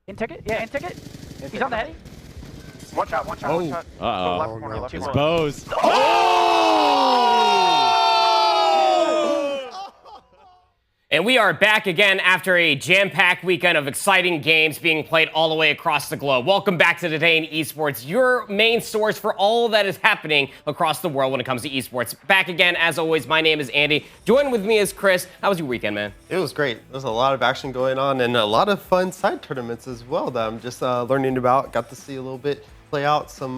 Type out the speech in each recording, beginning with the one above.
In ticket? Yeah, in ticket. He's on the heady. One shot, one shot, one shot. Uh-oh. Left corner, left It's corner. Bose. And we are back again after a jam-packed weekend of exciting games being played all the way across the globe. Welcome back to Today in Esports, your main source for all that is happening across the world when it comes to esports. Back again, as always, my name is Andy. Joined with me is Chris. How was your weekend, man? It was great. There's a lot of action going on and a lot of fun side tournaments as well that I'm just learning about. Got to see a little bit play out some,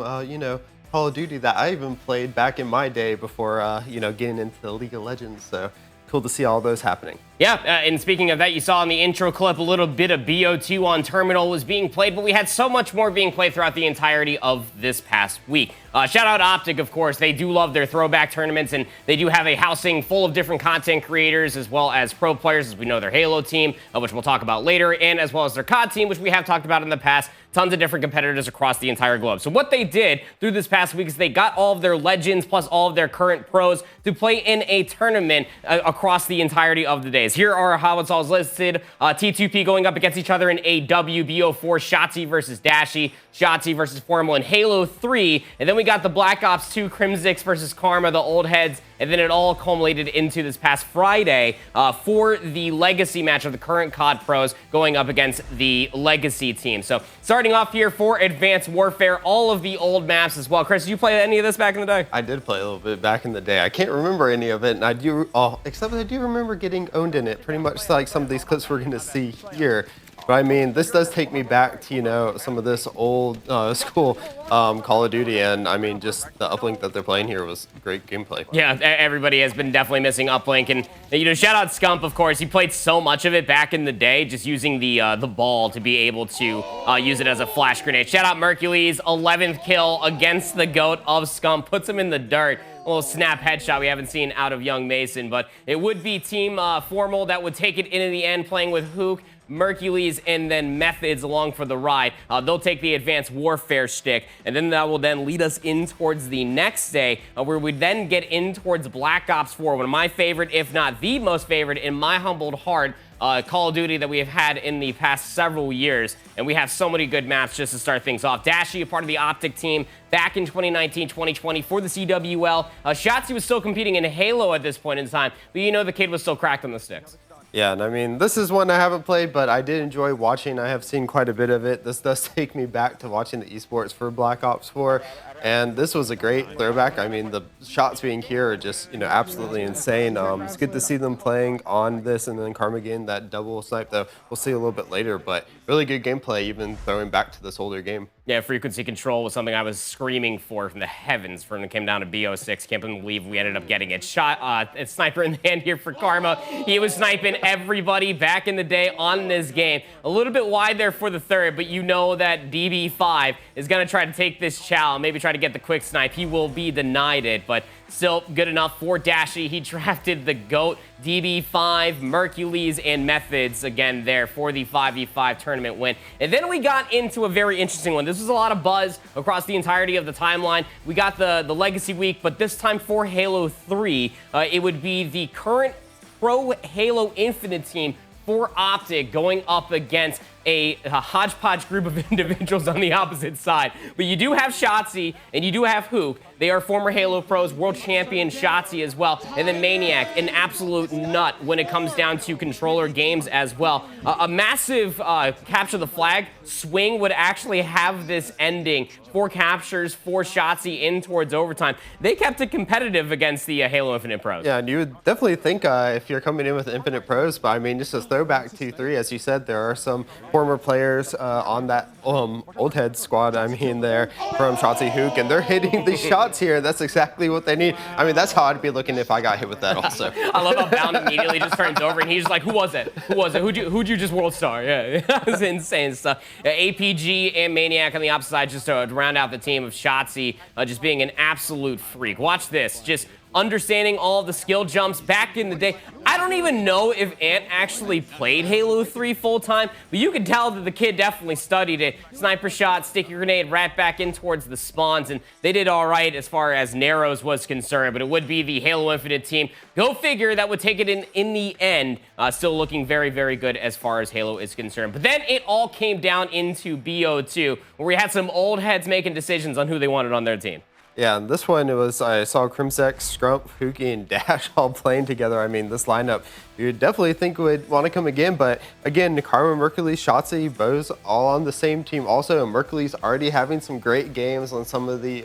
Call of Duty that I even played back in my day before, getting into the League of Legends. So cool to see all those happening. Yeah, and speaking of that, you saw in the intro clip a little bit of BO2 on Terminal was being played, but we had so much more being played throughout the entirety of this past week. Shout out OpTic, of course. They do love their throwback tournaments, and they do have a housing full of different content creators as well as pro players, as we know their Halo team, which we'll talk about later, and as well as their COD team, which we have talked about in the past. Tons of different competitors across the entire globe. So what they did through this past week is they got all of their legends plus all of their current pros to play in a tournament across the entirety of the days. Here are how it's all listed. T2P going up against each other in a WBO4, Shotzzy versus Dashy, Shotzzy versus Formal in Halo 3, and then we got the Black Ops 2, Crimsix versus Karma, the old heads, and then it all culminated into this past Friday for the Legacy match of the current COD pros going up against the Legacy team. So starting off here for Advanced Warfare, all of the old maps as well. Chris, did you play any of this back in the day? I did play a little bit back in the day. I can't remember any of it, and I do, except I do remember getting owned in it, pretty much like some of these clips we're going to see here. But I mean, this does take me back to, some of this old school Call of Duty, and I mean, just the uplink that they're playing here was great gameplay. Yeah, everybody has been definitely missing uplink, and shout out Scump, of course. He played so much of it back in the day, just using the ball to be able to use it as a flash grenade. Shout out Mercules, 11th kill against the GOAT of Scump, puts him in the dirt. A little snap headshot we haven't seen out of Young Mason, but it would be Team Formal that would take it in the end, playing with Hook, Mercules, and then Methods along for the ride. They'll take the Advanced Warfare stick, and then that will then lead us in towards the next day, where we then get in towards Black Ops 4, one of my favorite, if not the most favorite, in my humbled heart, Call of Duty that we have had in the past several years, and we have so many good maps just to start things off. Dashy, a part of the OpTic team, back in 2019-2020 for the CWL. Shotzzy was still competing in Halo at this point in time, but the kid was still cracked on the sticks. Yeah, and I mean, this is one I haven't played, but I did enjoy watching. I have seen quite a bit of it. This does take me back to watching the esports for Black Ops 4, and this was a great throwback. I mean, the shots being here are just, absolutely insane. It's good to see them playing on this, and then Karma getting that double snipe that we'll see a little bit later, but really good gameplay, even throwing back to this older game. Yeah, frequency control was something I was screaming for from the heavens when it came down to BO6. Can't believe we ended up getting it. A sniper in the hand here for Karma. He was sniping everybody back in the day on this game. A little bit wide there for the third, but you know that DB5 is going to try to take this chow, maybe try to get the quick snipe. He will be denied it, but still good enough for Dashy. He drafted the GOAT, DB5, Mercules, and Methods again there for the 5v5 tournament win. And then we got into a very interesting one. This was a lot of buzz across the entirety of the timeline. We got the Legacy week, but this time for Halo 3, it would be the current Pro Halo Infinite team for OpTic going up against a hodgepodge group of individuals on the opposite side. But you do have Shotzzy and you do have Hook. They are former Halo pros, world champion Shotzzy as well. And then Maniac, an absolute nut when it comes down to controller games as well. A massive capture the flag swing would actually have this ending. 4 captures, 4 Shotzzy in towards overtime. They kept it competitive against the Halo Infinite pros. Yeah, and you would definitely think if you're coming in with Infinite pros, but I mean, just a throwback to 3, as you said, there are some former players on that old head squad, there from Shotzzy Hook, and they're hitting the shots here. That's exactly what they need. I mean, that's how I'd be looking if I got hit with that also. I love how Bound immediately just turns over and he's just like, who was it? Who was it? Who'd you just world star? Yeah, that was insane stuff. APG and Maniac on the opposite side just to round out the team of Shotzzy just being an absolute freak. Watch this. Just understanding all the skill jumps back in the day. I don't even know if Ant actually played Halo 3 full-time, but you can tell that the kid definitely studied it. Sniper shot, sticky grenade, right back in towards the spawns, and they did all right as far as Narrows was concerned, but it would be the Halo Infinite team. Go figure, that would take it in the end. Still looking very, very good as far as Halo is concerned. But then it all came down into BO2, where we had some old heads making decisions on who they wanted on their team. Yeah, and this one, I saw Crimsex, Scump, Huki, and Dash all playing together. I mean, this lineup, you definitely think would want to come again, but again, Karma, Mercules, Shotzi, Bose, all on the same team. Also, Mercules already having some great games on some of the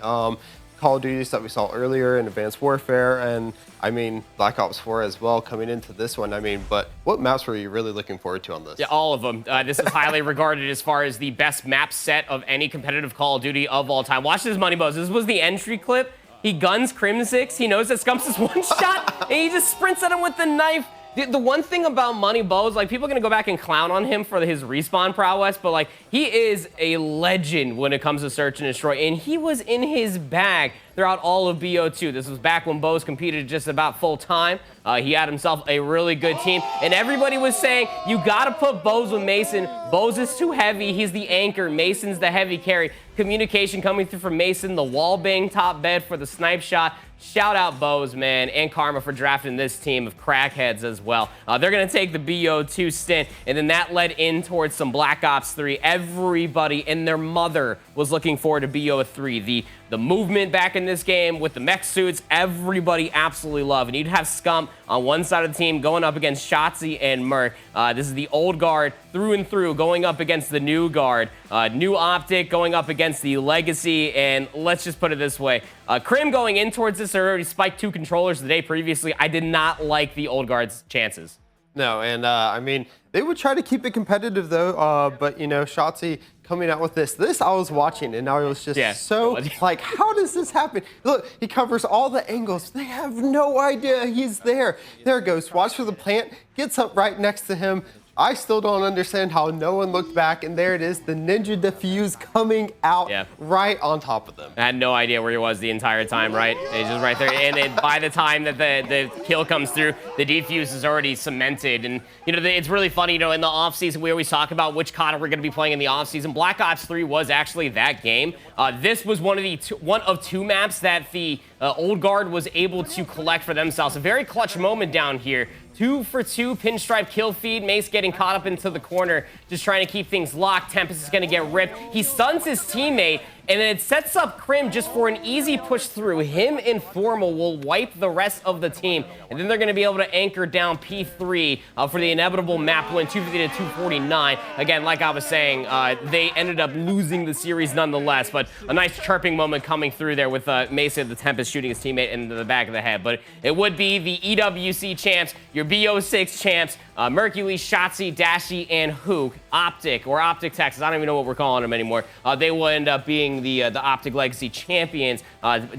Call of Duties that we saw earlier in Advanced Warfare, and I mean, Black Ops 4 as well coming into this one. I mean, but what maps were you really looking forward to on this? Yeah, all of them. This is highly regarded as far as the best map set of any competitive Call of Duty of all time. Watch this, Money Buzz. This was the entry clip. He guns Crimsix. He knows that Scumps is one shot, and he just sprints at him with the knife. The one thing about Money Bows, like, people are going to go back and clown on him for his respawn prowess, but, like, he is a legend when it comes to search and destroy, and he was in his bag throughout all of BO2. This was back when Bose competed just about full time. He had himself a really good team, and everybody was saying, you got to put Bose with Mason. Bose is too heavy. He's the anchor. Mason's the heavy carry. Communication coming through from Mason, the wall bang top bed for the snipe shot. Shout out Bose, man, and Karma for drafting this team of crackheads as well. They're going to take the BO2 stint, and then that led in towards some Black Ops 3. Everybody and their mother was looking forward to BO3. The movement back in this game with the mech suits, everybody absolutely loved. And you'd have Scump on one side of the team going up against Shotzi and Merc. This is the old guard through and through going up against the new guard. New OpTic going up against the Legacy, and let's just put it this way. Crim going in towards this already spiked 2 controllers the day previously. I did not like the old guard's chances. No, and I mean, they would try to keep it competitive though, but you know, Shotzi coming out with this I was watching, and I was just so like, how does this happen? Look, he covers all the angles. They have no idea he's there. There goes, watch for the plant, gets up right next to him. I still don't understand how no one looked back, and there it is, the Ninja Diffuse coming out right on top of them. I had no idea where he was the entire time, right? He's just right there, and then by the time that the kill comes through, the defuse is already cemented. And, you know, it's really funny, you know, in the offseason, we always talk about which COD we're going to be playing in the offseason. Black Ops 3 was actually that game. This was one of 2 maps that the old guard was able to collect for themselves. A very clutch moment down here. 2 for 2 pinstripe kill feed. Mace getting caught up into the corner, just trying to keep things locked. Tempest is going to get ripped. He stuns his teammate, and then it sets up Crim just for an easy push through. Him and Formal will wipe the rest of the team, and then they're going to be able to anchor down P3 for the inevitable map win, 250 to 249. Again, like I was saying, they ended up losing the series nonetheless, but a nice chirping moment coming through there with Mesa the Tempest shooting his teammate into the back of the head. But it would be the EWC champs, your BO6 champs, Mercules, Shotzi, Dashy, and Hook, OpTic, or OpTic Texas. I don't even know what we're calling them anymore. They will end up being the OpTic Legacy champions,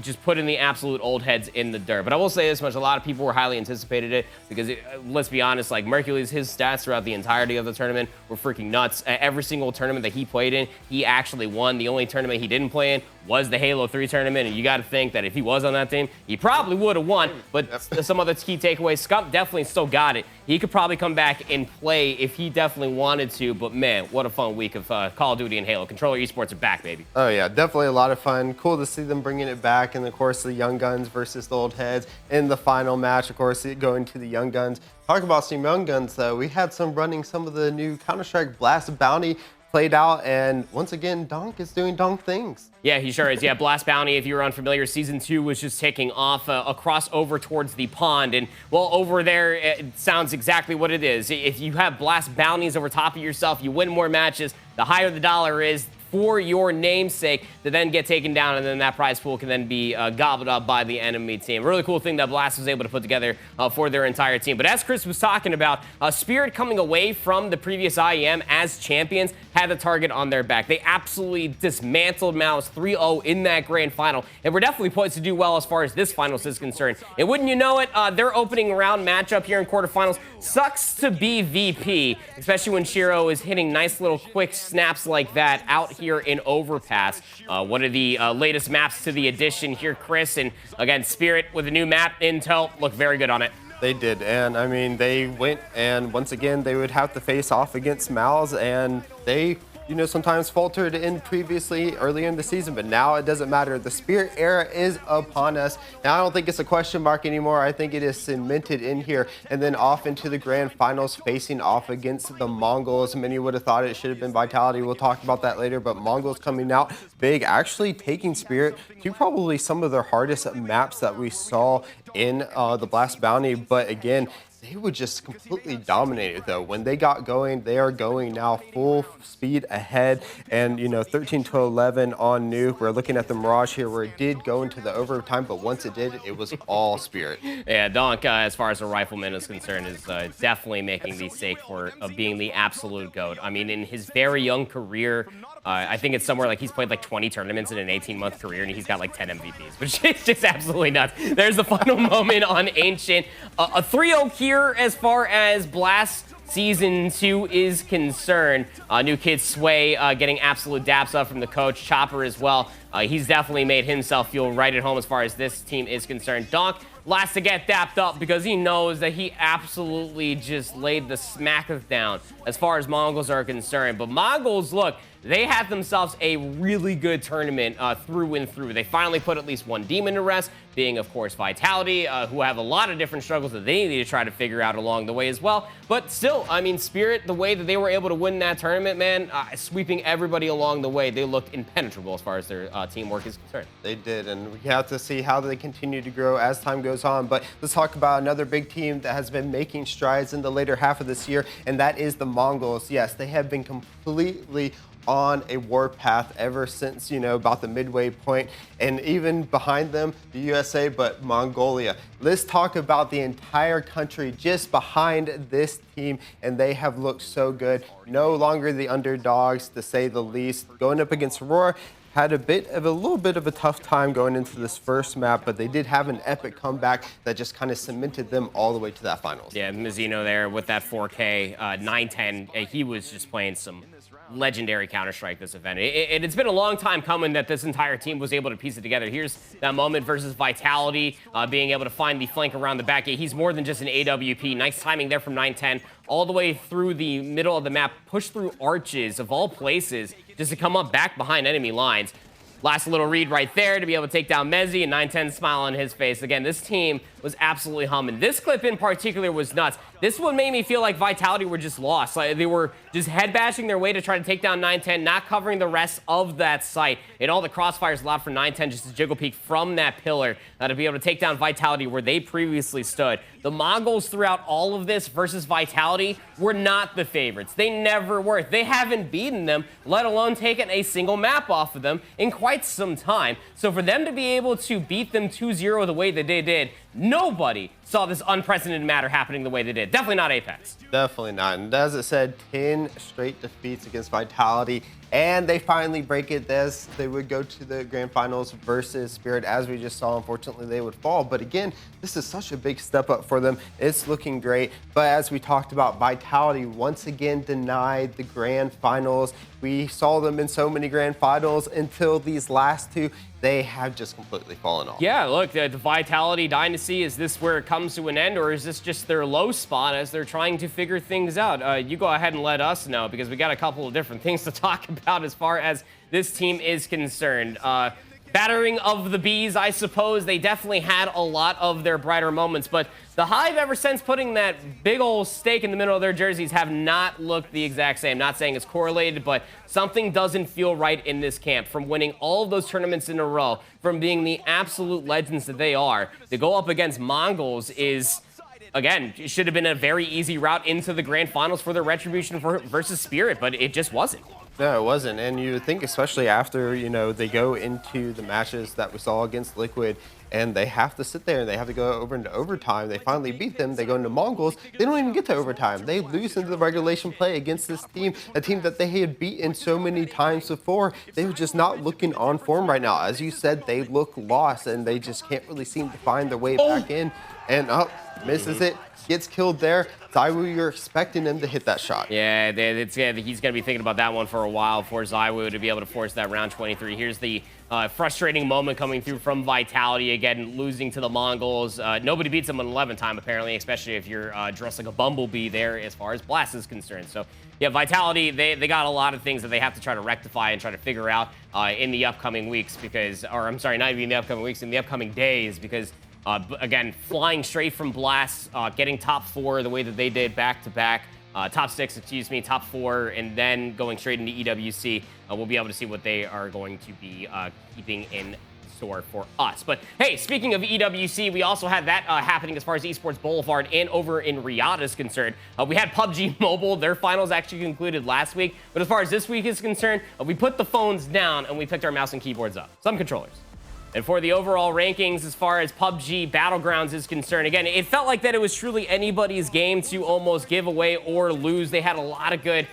just putting the absolute old heads in the dirt. But I will say this much, a lot of people were highly anticipated it, because let's be honest, like Mercules, his stats throughout the entirety of the tournament were freaking nuts. Every single tournament that he played in, he actually won. The only tournament he didn't play in was the Halo 3 tournament, and you got to think that if he was on that team, he probably would have won. But some other key takeaways, Scump definitely still got it. He could probably come back and play if he definitely wanted to, but man, what a fun week of Call of Duty and Halo. Controller Esports are back, baby. Oh yeah, definitely a lot of fun. Cool to see them bringing it back, and of course the Young Guns versus the Old Heads in the final match, of course, going to the Young Guns. Talk about some Young Guns though, we had some running some of the new Counter-Strike Blast Bounty played out, and once again, Donk is doing Donk things. Yeah, he sure is. Yeah, Blast Bounty, if you were unfamiliar, Season 2 was just taking off across over towards the pond. And, well, over there, it sounds exactly what it is. If you have Blast Bounties over top of yourself, you win more matches. The higher the dollar is for your namesake to then get taken down, and then that prize pool can then be gobbled up by the enemy team. Really cool thing that Blast was able to put together for their entire team. But as Chris was talking about, Spirit coming away from the previous IEM as champions had the target on their back. They absolutely dismantled Mouse 3-0 in that grand final, and we're definitely poised to do well as far as this finals is concerned. And wouldn't you know it, their opening round matchup here in quarterfinals sucks to be VP, especially when Shiro is hitting nice little quick snaps like that out here in Overpass. One of the latest maps to the addition here, Chris. And again, Spirit with a new map, Intel, look very good on it. They did, and I mean, they went, and once again, they would have to face off against Mal's, and they, you know, sometimes faltered in previously earlier in the season, but now it doesn't matter. The Spirit era is upon us. Now, I don't think it's a question mark anymore. I think it is cemented in here, and then off into the grand finals, facing off against the Mongols. Many would have thought it should have been Vitality. We'll talk about that later, but Mongols coming out big, actually taking Spirit to probably some of their hardest maps that we saw in the Blast Bounty. But again, they were just completely dominated, though. When they got going, they are going now full speed ahead. And, you know, 13-11 on Nuke. We're looking at the Mirage here where it did go into the overtime, but once it did, it was all Spirit. Yeah, Donk, as far as a rifleman is concerned, is definitely making the stake for being the absolute GOAT. I mean, in his very young career, I think it's somewhere like he's played like 20 tournaments in an 18-month career, and he's got like 10 MVPs, which is just absolutely nuts. There's the final moment on Ancient. A 3-0 here as far as Blast Season 2 is concerned. New kid Sway getting absolute daps up from the coach. Chopper as well. He's definitely made himself feel right at home as far as this team is concerned. Donk last to get dapped up because he knows that he absolutely just laid the smackers down as far as Mongols are concerned. But Mongols, look, they had themselves a really good tournament through and through. They finally put at least one demon to rest, being, of course, Vitality, who have a lot of different struggles that they need to try to figure out along the way as well. But still, I mean, Spirit, the way that they were able to win that tournament, man, sweeping everybody along the way, they looked impenetrable as far as their teamwork is concerned. They did, and we have to see how they continue to grow as time goes on. But let's talk about another big team that has been making strides in the later half of this year, and that is the Mongols. Yes, they have been completely on a warpath ever since, you know, about the midway point, and even behind them, the USA, but Mongolia. Let's talk about the entire country just behind this team, and they have looked so good. No longer the underdogs, to say the least. Going up against Aurora, had a little bit of a tough time going into this first map, but they did have an epic comeback that just kind of cemented them all the way to that finals. Yeah, Mizzino there with that 4K, 9-10. He was just playing some legendary Counter-Strike this event. It's been a long time coming that this entire team was able to piece it together. Here's that moment versus Vitality, being able to find the flank around the back. He's more than just an AWP. Nice timing there from 9-10, all the way through the middle of the map, push through arches of all places, just to come up back behind enemy lines. Last little read right there to be able to take down Mezzi, and 9-10 smile on his face. Again, this team was absolutely humming. This clip in particular was nuts. This one made me feel like Vitality were just lost. Like they were just head bashing their way to try to take down 9-10, not covering the rest of that site. And all the crossfires allowed for 9-10 just to jiggle peek from that pillar to be able to take down Vitality where they previously stood. The Mongols throughout all of this versus Vitality were not the favorites. They never were. They haven't beaten them, let alone taken a single map off of them in quite some time. So for them to be able to beat them 2-0 the way that they did, nobody saw this unprecedented matter happening the way they did. Definitely not Apex. Definitely not. And as it said, 10 straight defeats against Vitality. And they finally break it. They would go to the grand finals versus Spirit. As we just saw, unfortunately, they would fall. But again, this is such a big step up for them. It's looking great. But as we talked about, Vitality once again denied the grand finals. We saw them in so many grand finals until these last two. They have just completely fallen off. Yeah, look, the Vitality dynasty, is this where it comes to an end, or is this just their low spot as they're trying to figure things out? You go ahead and let us know, because we got a couple of different things to talk about as far as this team is concerned. Battering of the Bees, I suppose. They definitely had a lot of their brighter moments, but the Hive, ever since putting that big old stake in the middle of their jerseys, have not looked the exact same. Not saying it's correlated, but something doesn't feel right in this camp. From winning all of those tournaments in a row, from being the absolute legends that they are, to go up against Mongols is, again, it should have been a very easy route into the grand finals for their Retribution versus Spirit, but it just wasn't. No, it wasn't. And you would think, especially after, you know, they go into the matches that we saw against Liquid, and they have to sit there and they have to go over into overtime. They finally beat them. They go into Mongols. They don't even get to overtime. They lose into the regulation play against this team, a team that they had beaten so many times before. They were just not looking on form right now. As you said, they look lost, and they just can't really seem to find their way back in. and up, misses it, gets killed there. Zywoo, you're expecting him to hit that shot. Yeah, he's going to be thinking about that one for a while for Zywoo to be able to force that round 23. Here's the frustrating moment coming through from Vitality, again, losing to the Mongols. Nobody beats them in 11 time, apparently, especially if you're dressed like a bumblebee there as far as Blast is concerned. So, yeah, Vitality, they got a lot of things that they have to try to rectify and try to figure out in the upcoming weeks because, or I'm sorry, not even in the upcoming weeks, in the upcoming days because again, flying straight from Blast, getting top 4 the way that they did back-to-back, top 6, excuse me, top 4, and then going straight into EWC. We'll be able to see what they are going to be keeping in store for us. But hey, speaking of EWC, we also had that happening as far as Esports Boulevard and over in Riyadh is concerned. We had PUBG Mobile. Their finals actually concluded last week. But as far as this week is concerned, we put the phones down and we picked our mouse and keyboards up. Some controllers. And for the overall rankings, as far as PUBG Battlegrounds is concerned, again, it felt like that it was truly anybody's game to almost give away or lose. They had a lot of good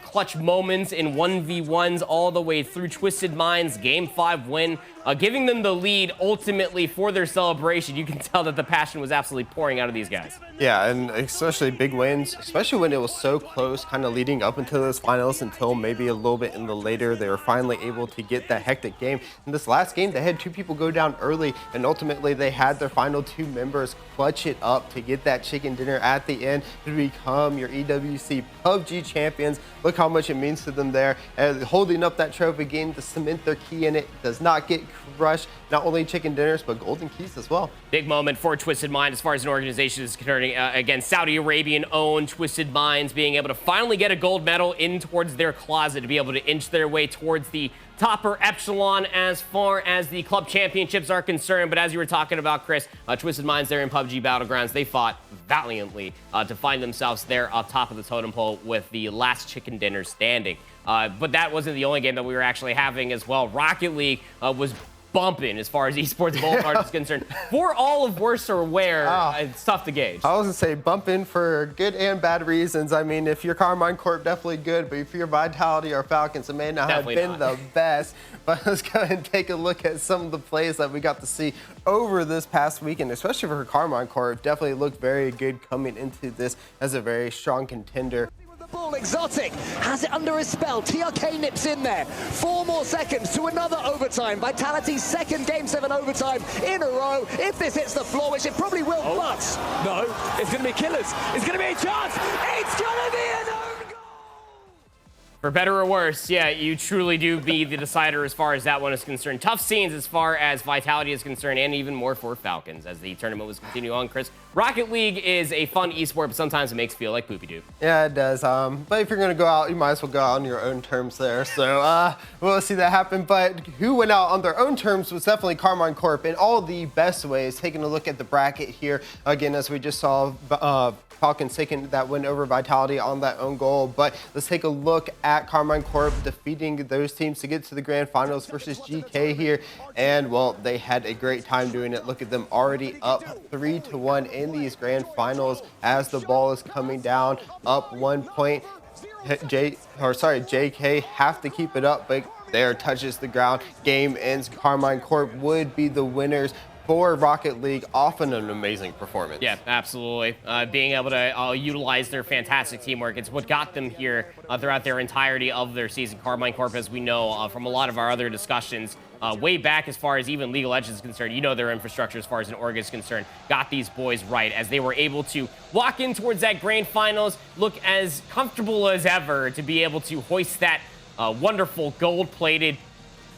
clutch moments in 1v1s all the way through Twisted Minds' Game 5 win, giving them the lead ultimately for their celebration. You can tell that the passion was absolutely pouring out of these guys. Yeah, and especially big wins, especially when it was so close, kind of leading up into those finals until maybe a little bit in the later, they were finally able to get that hectic game. In this last game, they had 2 people go down early, and ultimately they had their final 2 members clutch it up to get that chicken dinner at the end to become your EWC PUBG champions. Look how much it means to them there. And holding up that trophy game to cement their key in it, does not get crushed. Not only chicken dinners, but golden keys as well. Big moment for Twisted Mind as far as an organization is concerned. Again, Saudi Arabian-owned Twisted Minds being able to finally get a gold medal in towards their closet to be able to inch their way towards the topper echelon as far as the club championships are concerned. But as you were talking about, Chris, Twisted Minds there in PUBG Battlegrounds, they fought valiantly to find themselves there on top of the totem pole with the last chicken dinner standing. But that wasn't the only game that we were actually having as well. Rocket League was bumping as far as Esports Boulevard is concerned. For all of worse or wear, it's tough to gauge. I was going to say bumping for good and bad reasons. I mean, if you're Carmine Corp, definitely good, but if you're Vitality or Falcons, it may not have been the best. But let's go ahead and take a look at some of the plays that we got to see over this past weekend, especially for Carmine Corp. Definitely looked very good coming into this as a very strong contender. Ball, Exotic has it under his spell. TRK nips in there. 4 more seconds to another overtime. Vitality's second Game 7 overtime in a row. If this hits the floor, which it probably will, but no, it's going to be killers. It's going to be a chance. It's going to be an own goal. For better or worse, yeah, you truly do be the decider as far as that one is concerned. Tough scenes as far as Vitality is concerned, and even more for Falcons as the tournament was continuing on, Chris. Rocket League is a fun esport, but sometimes it makes it feel like poopy-doo. Yeah, it does. But if you're going to go out, you might as well go out on your own terms there. So we'll see that happen. But who went out on their own terms was definitely Carmine Corp in all the best ways. Taking a look at the bracket here, again, as we just saw, Falcons taking that win over Vitality on that own goal. But let's take a look at Carmine Corp defeating those teams to get to the grand finals versus GK here. And, well, they had a great time doing it. Look at them already up 3-1 in these grand finals as the ball is coming down, up 1 point. JK have to keep it up, but there touches the ground. Game ends. Carmine Corp would be the winners for Rocket League, often an amazing performance. Yeah, absolutely. Being able to utilize their fantastic teamwork, it's what got them here throughout their entirety of their season. Carmine Corp, as we know from a lot of our other discussions, way back as far as even League of Legends is concerned, you know their infrastructure as far as an org is concerned, got these boys right as they were able to walk in towards that grand finals, look as comfortable as ever to be able to hoist that wonderful gold-plated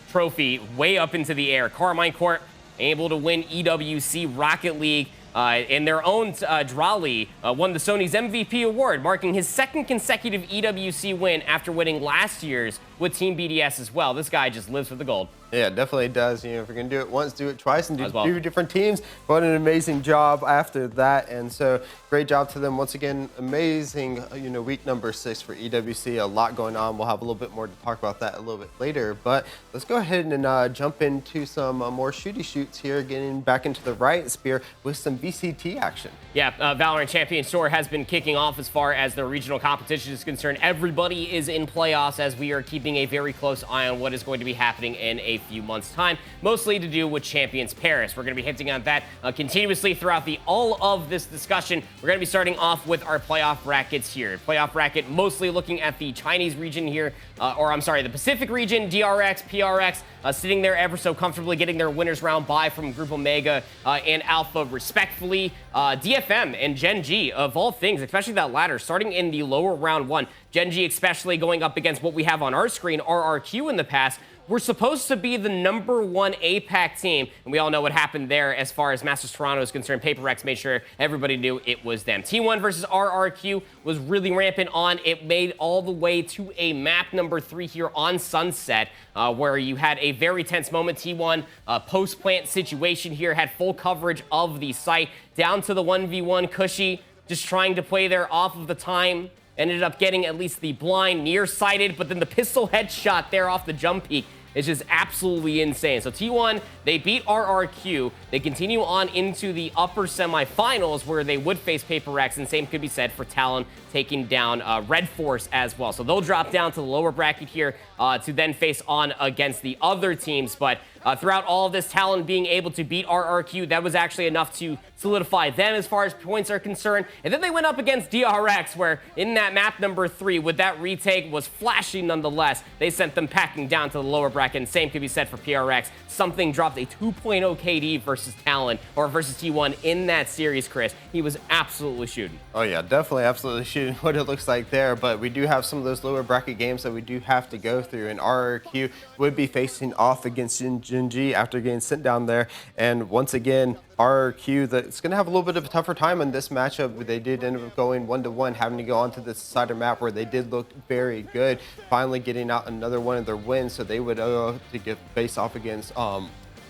trophy way up into the air. Carmine Corp able to win EWC Rocket League in their own Drali, won the Sony's MVP award, marking his 2nd consecutive EWC win after winning last year's with Team BDS as well. This guy just lives for the gold. Yeah, definitely does. You know, if you're going to do it once, do it twice, and do 2 different teams. What an amazing job after that. And so great job to them. Once again, amazing, you know, week number 6 for EWC. A lot going on. We'll have a little bit more to talk about that a little bit later. But let's go ahead and jump into some more shooty shoots here, getting back into the right spear with some some VCT action. Yeah, Valorant Champions Tour has been kicking off as far as the regional competition is concerned. Everybody is in playoffs as we are keeping a very close eye on what is going to be happening in a few months' time, mostly to do with Champions Paris. We're going to be hinting on that continuously throughout all of this discussion. We're going to be starting off with our playoff brackets here. Playoff bracket mostly looking at the Chinese region here, or I'm sorry, the Pacific region, DRX, PRX, sitting there ever so comfortably, getting their winners round bye from Group Omega and Alpha respectfully. DFM and Gen G, of all things, especially that latter, starting in the lower round one. Gen G especially going up against what we have on our screen, RRQ in the past. We're supposed to be the #1 APAC team, and we all know what happened there as far as Masters Toronto is concerned. PaperX made sure everybody knew it was them. T1 versus RRQ was really rampant on. It made all the way to a map #3 here on Sunset, where you had a very tense moment. T1 post-plant situation here, had full coverage of the site, down to the 1v1 Cushy, just trying to play there off of the time. Ended up getting at least the blind nearsighted, but then the pistol headshot there off the jump peak is just absolutely insane. So T1, they beat RRQ. They continue on into the upper semifinals where they would face PaperX, and same could be said for Talon taking down Red Force as well. So they'll drop down to the lower bracket here to then face on against the other teams. But throughout all of this, Talon being able to beat RRQ, that was actually enough to solidify them as far as points are concerned. And then they went up against DRX, where in that map #3, with that retake was flashy nonetheless, they sent them packing down to the lower bracket. And same could be said for PRX. Something dropped a 2.0 KD versus Talon, or versus T1 in that series, Chris. He was absolutely shooting. Oh yeah, definitely absolutely shooting what it looks like there, but we do have some of those lower bracket games that we do have to go through, and RRQ would be facing off against Gen G after getting sent down there. And once again, RRQ, it's going to have a little bit of a tougher time in this matchup. They did end up going 1-1, having to go onto this side of map where they did look very good, finally getting out another one of their wins, so they would to get face off against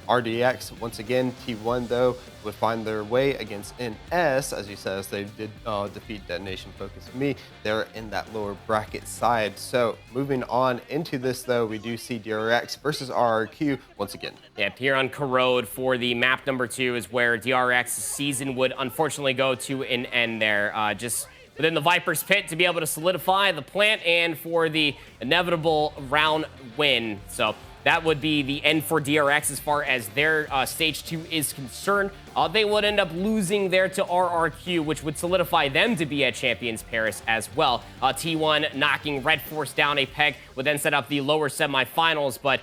RDX. Once again, T1 though would find their way against NS, as you said, as they did defeat Detonation Focus Me. They're in that lower bracket side. So moving on into this though, we do see DRX versus RRQ once again. Yeah, here on Corrode for the map #2 is where DRX's season would unfortunately go to an end there. Just within the Viper's pit to be able to solidify the plant and for the inevitable round win. So that would be the end for DRX as far as their stage 2 is concerned. They would end up losing there to RRQ, which would solidify them to be at Champions Paris as well. T1 knocking Red Force down a peg would then set up the lower semifinals, but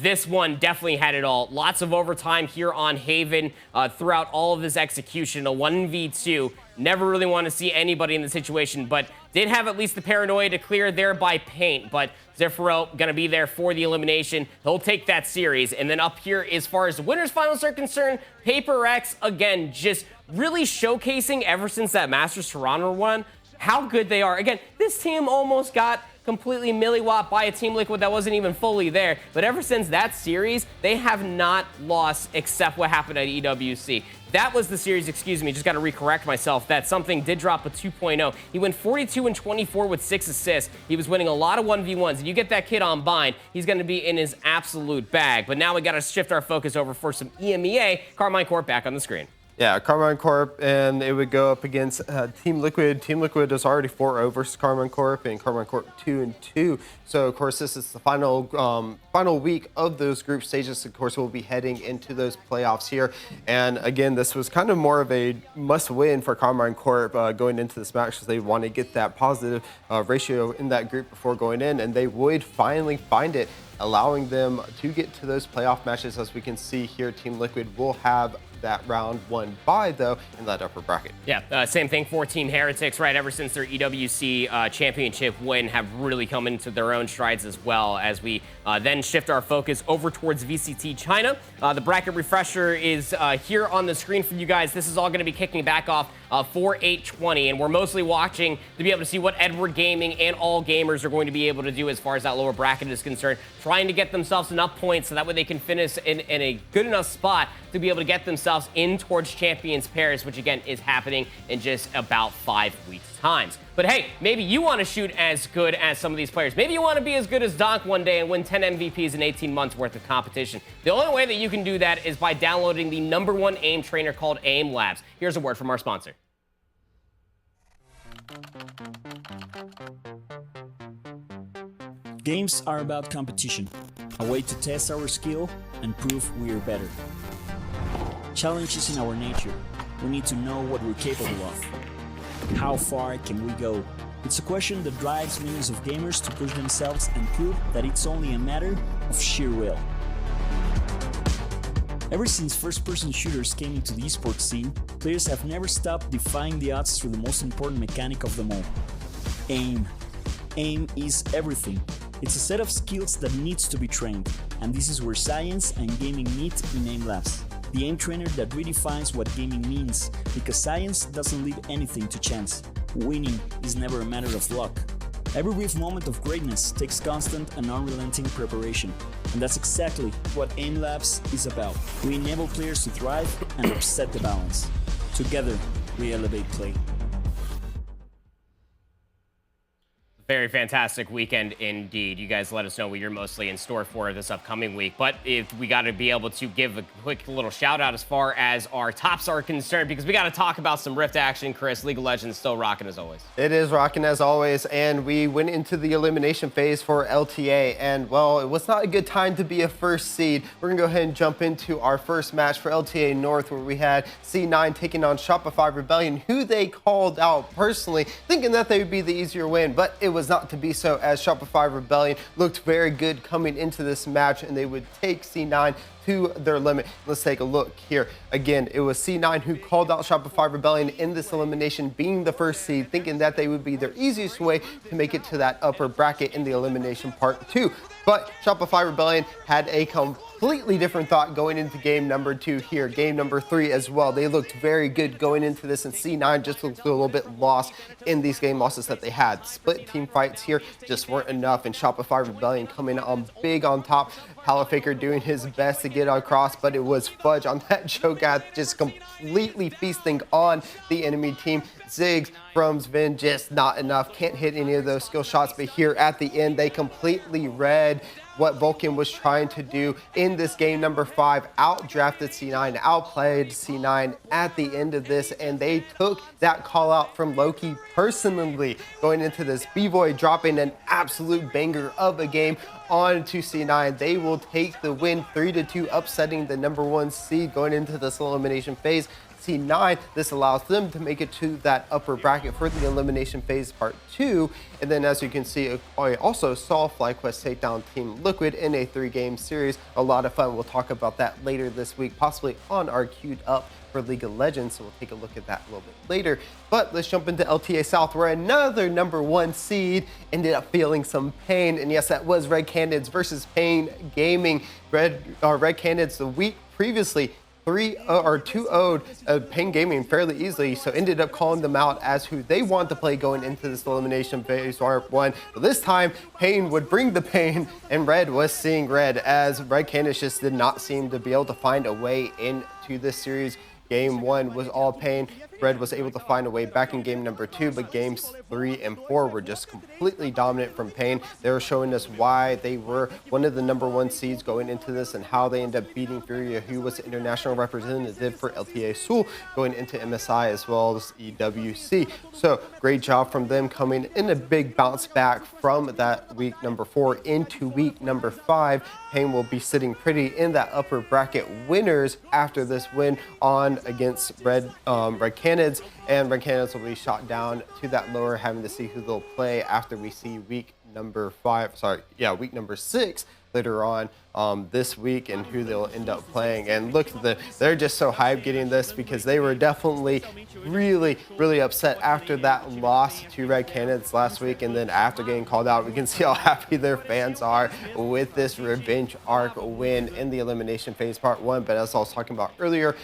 this one definitely had it all. Lots of overtime here on Haven throughout all of this execution. A 1v2. Never really want to see anybody in the situation, but did have at least the paranoia to clear there by Paint. But Zephyro going to be there for the elimination. He'll take that series. And then up here, as far as the winners finals are concerned, PaperX, again, just really showcasing ever since that Masters Toronto one, how good they are. Again, this team almost got completely milliwatt by a Team Liquid that wasn't even fully there. But ever since that series, they have not lost except what happened at EWC. That was the series, excuse me, just got to recorrect myself, that something did drop a 2.0. He went 42-24 with 6 assists. He was winning a lot of 1v1s. And you get that kid on bind, he's going to be in his absolute bag. But now we got to shift our focus over for some EMEA. Carmine Corp back on the screen. Yeah, Carmine Corp, and it would go up against Team Liquid. Team Liquid is already 4-0 versus Carmine Corp, and Carmine Corp 2-2. So, of course, this is the final week of those group stages. Of course, we'll be heading into those playoffs here. And again, this was kind of more of a must-win for Carmine Corp going into this match, because they want to get that positive ratio in that group before going in, and they would finally find it, allowing them to get to those playoff matches. As we can see here, Team Liquid will have that round 1 bye though in that upper bracket. Yeah, same thing for Team Heretics, right? Ever since their EWC championship win, have really come into their own strides as well, as we then shift our focus over towards VCT China. The bracket refresher is here on the screen for you guys. This is all going to be kicking back off for 8:20, and we're mostly watching to be able to see what Edward Gaming and all gamers are going to be able to do as far as that lower bracket is concerned, trying to get themselves enough points so that way they can finish in a good enough spot to be able to get themselves themselves in towards Champions Paris, which again is happening in just about 5 weeks' time. But hey, maybe you want to shoot as good as some of these players. Maybe you want to be as good as Donk one day and win 10 MVPs in 18 months worth of competition. The only way that you can do that is by downloading the #1 aim trainer called Aim Labs. Here's a word from our sponsor. Games are about competition, a way to test our skill and prove we are better. Challenge is in our nature. We need to know what we're capable of. How far can we go? It's a question that drives millions of gamers to push themselves and prove that it's only a matter of sheer will. Ever since first-person shooters came into the esports scene, players have never stopped defying the odds through the most important mechanic of them all: aim. Aim is everything. It's a set of skills that needs to be trained, and this is where science and gaming meet in Aim Labs. The aim trainer that redefines what gaming means, because science doesn't leave anything to chance. Winning is never a matter of luck. Every brief moment of greatness takes constant and unrelenting preparation, and that's exactly what Aim Labs is about. We enable players to thrive and upset the balance. Together, we elevate play. Very fantastic weekend indeed. You guys let us know what you're mostly in store for this upcoming week. But if we got to be able to give a quick little shout out as far as our tops are concerned, because we got to talk about some Rift action. Chris, League of Legends still rocking as always. It is rocking as always, and we went into the elimination phase for LTA, and well, it was not a good time to be a first seed. We're gonna go ahead and jump into our first match for LTA North, where we had C9 taking on Shopify Rebellion, who they called out personally, thinking that they would be the easier win, but it was not to be so, as Shopify Rebellion looked very good coming into this match, and they would take C9 to their limit. Let's take a look here. Again, it was C9 who called out Shopify Rebellion in this elimination, being the first seed, thinking that they would be their easiest way to make it to that upper bracket in the elimination part 2. But Shopify Rebellion had a completely different thought going into game number 2 here, game number 3 as well. They looked very good going into this, and C9 just looked a little bit lost in these game losses that they had. Split team fights here just weren't enough, and Shopify Rebellion coming on big on top. Halafaker doing his best to get across, but it was Fudge on that cho'gath just completely feasting on the enemy team. Ziggs from Sven just not enough, can't hit any of those skill shots, but here at the end they completely read what Vulcan was trying to do in this game number 5, outdrafted C9, outplayed C9 at the end of this, and they took that call out from Loki personally going into this. B-Boy dropping an absolute banger of a game onto C9. They will take the win 3-2, upsetting the #1 seed going into this elimination phase. C9, this allows them to make it to that upper bracket for the elimination phase part 2. And then as you can see, I also saw FlyQuest take down Team Liquid in a 3-game series. A lot of fun. We'll talk about that later this week, possibly on our queued up for League of Legends, so we'll take a look at that a little bit later. But let's jump into LTA South, where another #1 seed ended up feeling some pain. And yes, that was Red Candids versus Pain Gaming. Red Candids the week previously 2-0'd Pain Gaming fairly easily, so ended up calling them out as who they want to play going into this elimination phase part 1. But this time, Pain would bring the pain, and Red was seeing red, as Red Candidates just did not seem to be able to find a way into this series. Game 1 was all Pain. Red was able to find a way back in game number 2, but games 3 and 4 were just completely dominant from Pain. They were showing us why they were one of the #1 seeds going into this, and how they ended up beating Furia, who was the international representative for LTA Seoul, going into MSI as well as EWC. So great job from them, coming in a big bounce back from that week number 4 into week number 5. Pain will be sitting pretty in that upper bracket winners after this win on against Red Candids, and Red Candids will be shot down to that lower, having to see who they'll play after we see week number 6 later on this week, and who they'll end up playing. And look, they're just so hyped getting this, because they were definitely really upset after that loss to Red Candidates last week, and then after getting called out, we can see how happy their fans are with this revenge arc win in the elimination phase part 1. But as I was talking about earlier,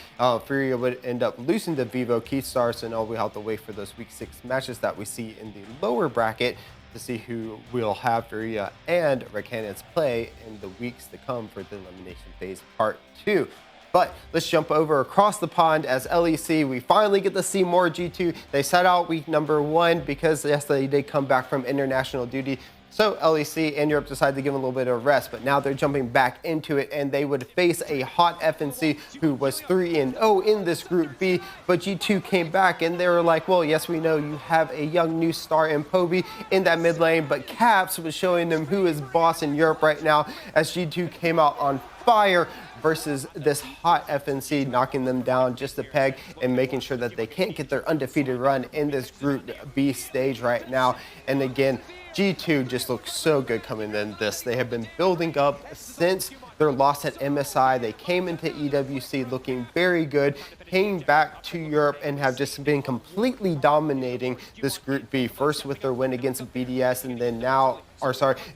Furia would end up losing to Vivo Keystar, so now we have to wait for those week 6 matches that we see in the lower bracket to see who will have Furia and Red Candidates play in the weeks to come for the elimination phase part 2. But let's jump over across the pond as LEC. We finally get to see more G2. They set out week number 1 because yes, they did come back from international duty. So LEC and Europe decided to give them a little bit of rest, but now they're jumping back into it, and they would face a hot FNC who was 3-0 in this Group B. But G2 came back, and they were like, well, yes, we know you have a young new star in Poby in that mid lane, but Caps was showing them who is boss in Europe right now as G2 came out on fire versus this hot FNC, knocking them down just a peg and making sure that they can't get their undefeated run in this Group B stage right now. And again, G2 just looks so good coming in this. They have been building up since their loss at MSI. They came into EWC looking very good, came back to Europe and have just been completely dominating this Group B. First with their win against BDS, and then now,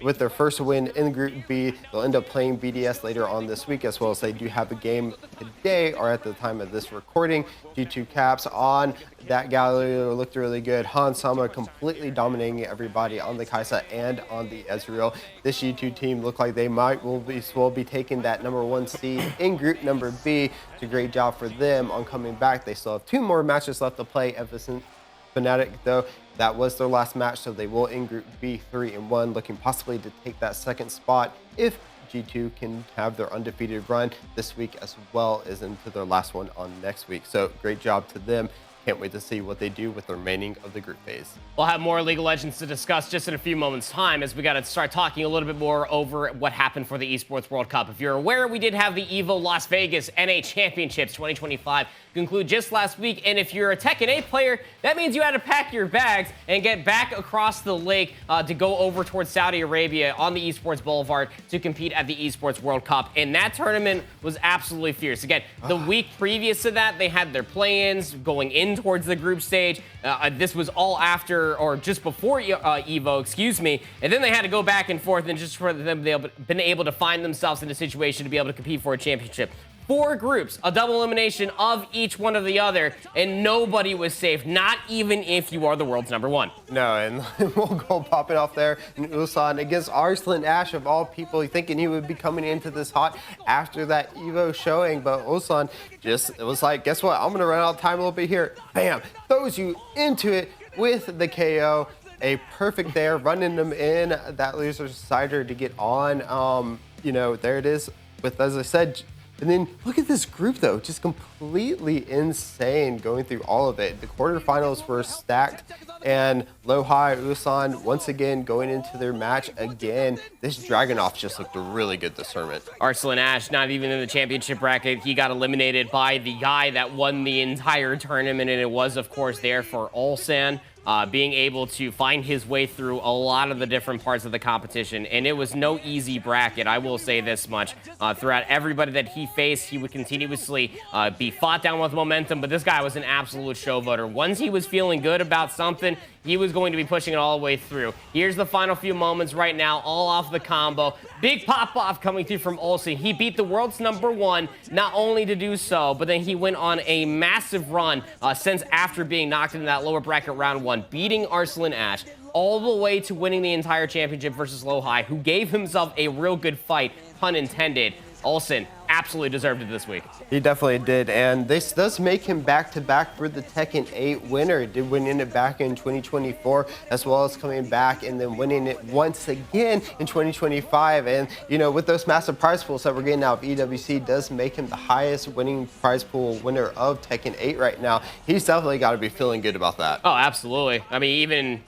with their first win in Group B. They'll end up playing BDS later on this week, as well as they do have a game today, or at the time of this recording. G2 Caps on that gallery looked really good. Han Sama completely dominating everybody on the Kaisa and on the Ezreal. This G2 team looked like they will be taking that #1 seed in Group number B. It's a great job for them on coming back. They still have 2 more matches left to play. Fnatic, though, that was their last match, so they will in Group B 3-1, looking possibly to take that second spot if G2 can have their undefeated run this week as well as into their last one on next week. So great job to them. Can't wait to see what they do with the remaining of the group phase. We'll have more League of Legends to discuss just in a few moments' time, as we got to start talking a little bit more over what happened for the Esports World Cup. If you're aware, we did have the EVO Las Vegas NA Championships 2025 conclude just last week, and if you're a Tekken 8 player, that means you had to pack your bags and get back across the lake to go over towards Saudi Arabia on the Esports Boulevard to compete at the Esports World Cup, and that tournament was absolutely fierce. Again, the week previous to that, they had their play-ins going in towards the group stage. This was all after, or just before EVO, excuse me, and then they had to go back and forth, and just for them to been able to find themselves in a situation to be able to compete for a championship. 4 groups, a double elimination of each one of the other, and nobody was safe, not even if you are the world's #1. No, and we'll go pop it off there. Ulsan against Arslan Ash, of all people, thinking he would be coming into this hot after that EVO showing, but Ulsan it was like, guess what? I'm going to run out of time a little bit here. Bam! Throws you into it with the KO. A perfect there, running them in that loser's cider to get on. There it is with, as I said, and then look at this group, though, just completely insane going through all of it. The quarterfinals were stacked, and Lohai, Ulsan, once again going into their match again. This Dragunov just looked really good this tournament. Arslan Ash, not even in the championship bracket. He got eliminated by the guy that won the entire tournament, and it was, of course, there for Ulsan. Being able to find his way through a lot of the different parts of the competition. And it was no easy bracket, I will say this much. Throughout everybody that he faced, he would continuously be fought down with momentum, but this guy was an absolute showboater. Once he was feeling good about something, he was going to be pushing it all the way through. Here's the final few moments right now, all off the combo. Big pop-off coming through from Olsen. He beat the world's #1, not only to do so, but then he went on a massive run since after being knocked into that lower bracket round 1, beating Arslan Ash all the way to winning the entire championship versus Lohai, who gave himself a real good fight, pun intended. Olsen absolutely deserved it this week. He definitely did, and this does make him back-to-back for the Tekken 8 winner. He did win it back in 2024, as well as coming back and then winning it once again in 2025. And, with those massive prize pools that we're getting out of EWC, does make him the highest winning prize pool winner of Tekken 8 right now. He's definitely got to be feeling good about that. Oh, absolutely. I mean, even...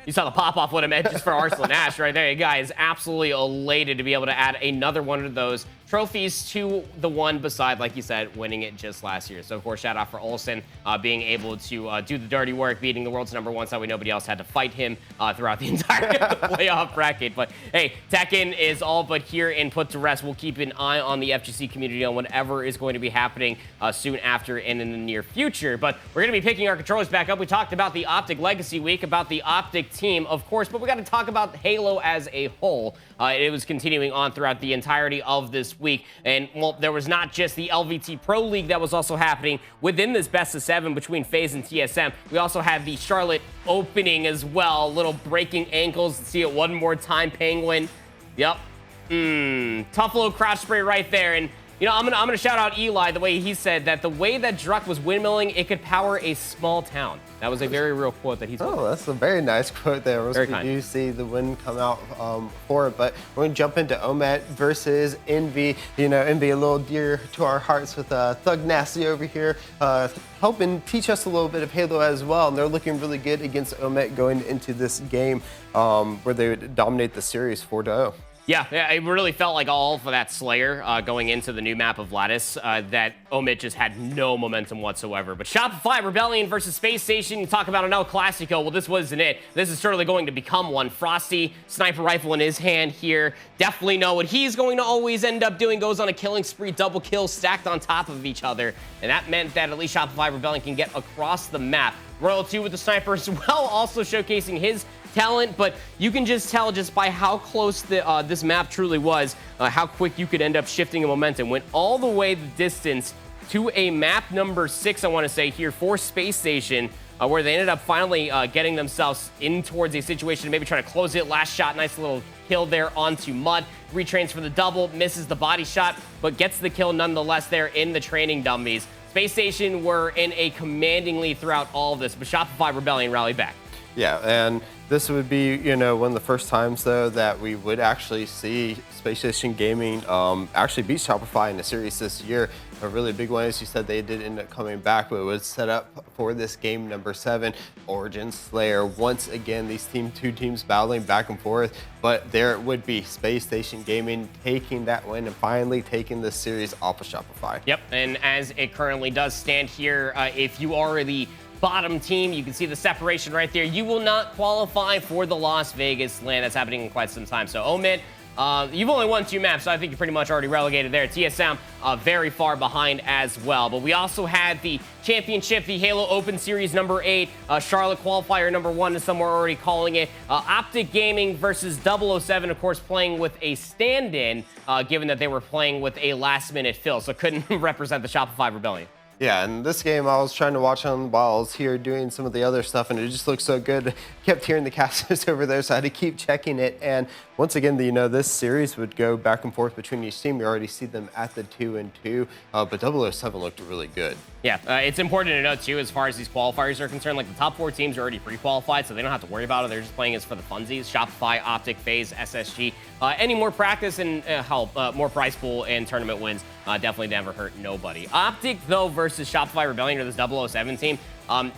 You saw the pop-off what it meant just for Arslan Ash right there. You guys absolutely elated to be able to add another one of those trophies to the one beside, like you said, winning it just last year. So, of course, shout out for Olsen being able to do the dirty work, beating the world's #1, so nobody else had to fight him throughout the entire playoff bracket. But, hey, Tekken is all but here and put to rest. We'll keep an eye on the FGC community on whatever is going to be happening soon after and in the near future. But we're going to be picking our controllers back up. We talked about the OpTic Legacy Week, about the OpTic team, of course, but we got to talk about Halo as a whole. It was continuing on throughout the entirety of this week. And, well, there was not just the LVT Pro League that was also happening within this best-of-7 between FaZe and TSM. We also had the Charlotte opening as well. Little breaking ankles. See it one more time, Penguin. Yep. Tough little crouch spray right there. And You know, I'm gonna shout out Eli, the way he said that the way that Druck was windmilling, it could power a small town. That was a very real quote that he told. Oh, that's a very nice quote there. We do see the win come out for it, but we're going to jump into Omet versus Envy. You know, Envy a little dear to our hearts with Thug Nasty over here, helping teach us a little bit of Halo as well. And they're looking really good against Omet going into this game where they would dominate the series 4-0. Yeah, it really felt like all for that Slayer going into the new map of Lattice that Omit just had no momentum whatsoever. But Shopify Rebellion versus Space Station, you talk about an El Clasico. Well, this wasn't it. This is certainly going to become one. Frosty, sniper rifle in his hand here. Definitely know what he's going to always end up doing. Goes on a killing spree, double kills stacked on top of each other. And that meant that at least Shopify Rebellion can get across the map. Royal 2 with the sniper as well, also showcasing his talent, but you can just tell just by how close this map truly was, how quick you could end up shifting a momentum. Went all the way the distance to a map number 6, I want to say here, for Space Station, where they ended up finally getting themselves in towards a situation to maybe try to close it. Last shot, nice little kill there onto Mud. Retrains for the double, misses the body shot, but gets the kill nonetheless there in the training dummies. Space Station were in a commanding lead throughout all of this, but Shopify Rebellion rallied back. Yeah, and this would be, you know, one of the first times, though, that we would actually see Space Station Gaming actually beat Shopify in a series this year. A really big one, as you said, they did end up coming back, but it was set up for this game number 7, Origin Slayer. Once again, these two teams battling back and forth, but there would be Space Station Gaming taking that win and finally taking this series off of Shopify. Yep, and as it currently does stand here, if you are the bottom team, you can see the separation right there. You will not qualify for the Las Vegas LAN. That's happening in quite some time. So Omid, you've only won 2 maps, so I think you're pretty much already relegated there. TSM very far behind as well. But we also had the championship, the Halo Open Series number 8, Charlotte qualifier number 1, as some were already calling it. OpTic Gaming versus 007, of course, playing with a stand-in, given that they were playing with a last-minute fill, so couldn't represent the Shopify Rebellion. Yeah, and this game I was trying to watch on while I was here doing some of the other stuff, and it just looked so good. Kept hearing the casters over there, so I had to keep checking it. And once again, you know, this series would go back and forth between each team. You already see them at the 2-2, but 007 looked really good. Yeah, it's important to note, too, as far as these qualifiers are concerned, like the top 4 teams are already pre-qualified, so they don't have to worry about it. They're just playing as for the funsies. Shopify, OpTic, FaZe, SSG. Any more practice and help, more prize pool and tournament wins definitely never hurt nobody. OpTic, though, versus Shopify Rebellion or this 007 team,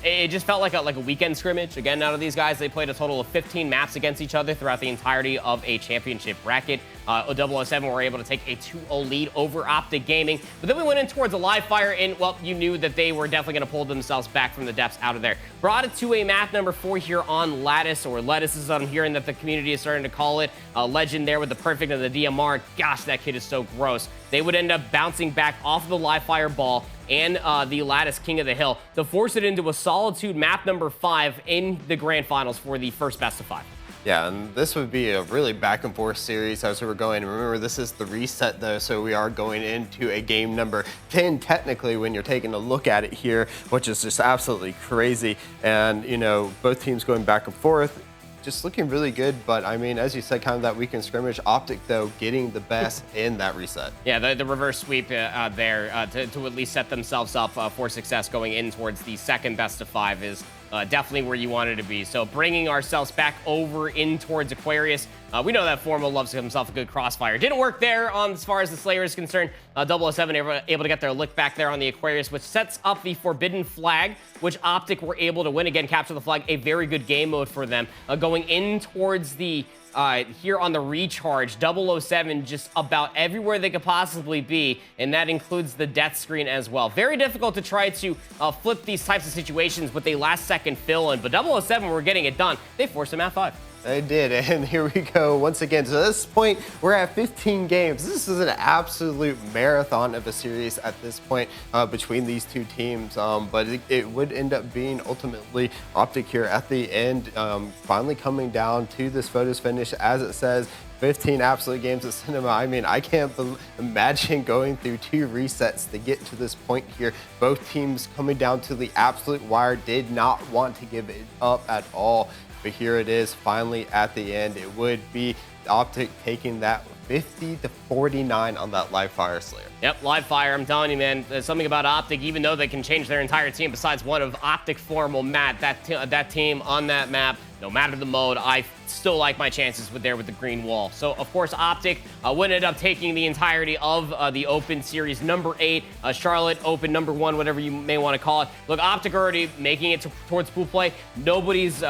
it just felt like a weekend scrimmage. Again, out of these guys, they played a total of 15 maps against each other throughout the entirety of a championship bracket. 007 were able to take a 2-0 lead over OpTic Gaming. But then we went in towards a live fire, and, well, you knew that they were definitely going to pull themselves back from the depths out of there. Brought it to a map number 4 here on Lattice, or Lettuce, as I'm hearing that the community is starting to call it. Legend there with the perfect of the DMR. Gosh, that kid is so gross. They would end up bouncing back off the live fire ball and the Lattice King of the Hill to force it into a Solitude map number 5 in the grand finals for the first best of 5. Yeah, and this would be a really back and forth series as we were going. Remember, this is the reset, though, so we are going into a game number 10, technically, when you're taking a look at it here, which is just absolutely crazy. And, you know, both teams going back and forth, just looking really good. But, I mean, as you said, kind of that weekend scrimmage. OpTic, though, getting the best in that reset. Yeah, the reverse sweep there to at least set themselves up for success going in towards the second best of 5 is definitely where you wanted to be. So bringing ourselves back over in towards Aquarius. We know that Formo loves himself a good crossfire. Didn't work there as far as the Slayer is concerned. 007 able to get their lick back there on the Aquarius, which sets up the Forbidden Flag, which OpTic were able to win. Again, capture the flag, a very good game mode for them. Going in towards the here on the recharge, 007 just about everywhere they could possibly be, and that includes the death screen as well. Very difficult to try to flip these types of situations with a last-second fill-in, but 007 were getting it done. They forced them at 5. They did, and here we go once again. So at this point, we're at 15 games. This is an absolute marathon of a series at this point between these two teams, but it would end up being ultimately OpTic here at the end, finally coming down to this photos finish, as it says, 15 absolute games at Cinema. I mean, I can't imagine going through 2 resets to get to this point here. Both teams coming down to the absolute wire, did not want to give it up at all. But here it is, finally at the end. It would be OpTic taking that 50-49 49 on that live fire Slayer. Yep, live fire, I'm telling you, man. There's something about OpTic, even though they can change their entire team besides one of OpTic form will mat that team on that map. No matter the mode, I still like my chances with the green wall. So, of course, OpTic would end up taking the entirety of the Open Series number 8, Charlotte Open number 1, whatever you may want to call it. Look, OpTic already making it towards pool play. Nobody's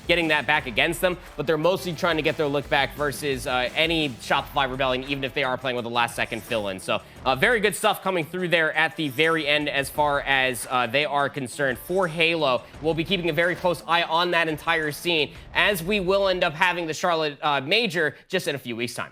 getting that back against them, but they're mostly trying to get their look back versus any Shopify Rebellion, even if they are playing with a last-second fill-in. So, very good stuff coming through there at the very end as far as they are concerned. For Halo, we'll be keeping a very close eye on that entire scene, as we will end up having the Charlotte Major just in a few weeks' time.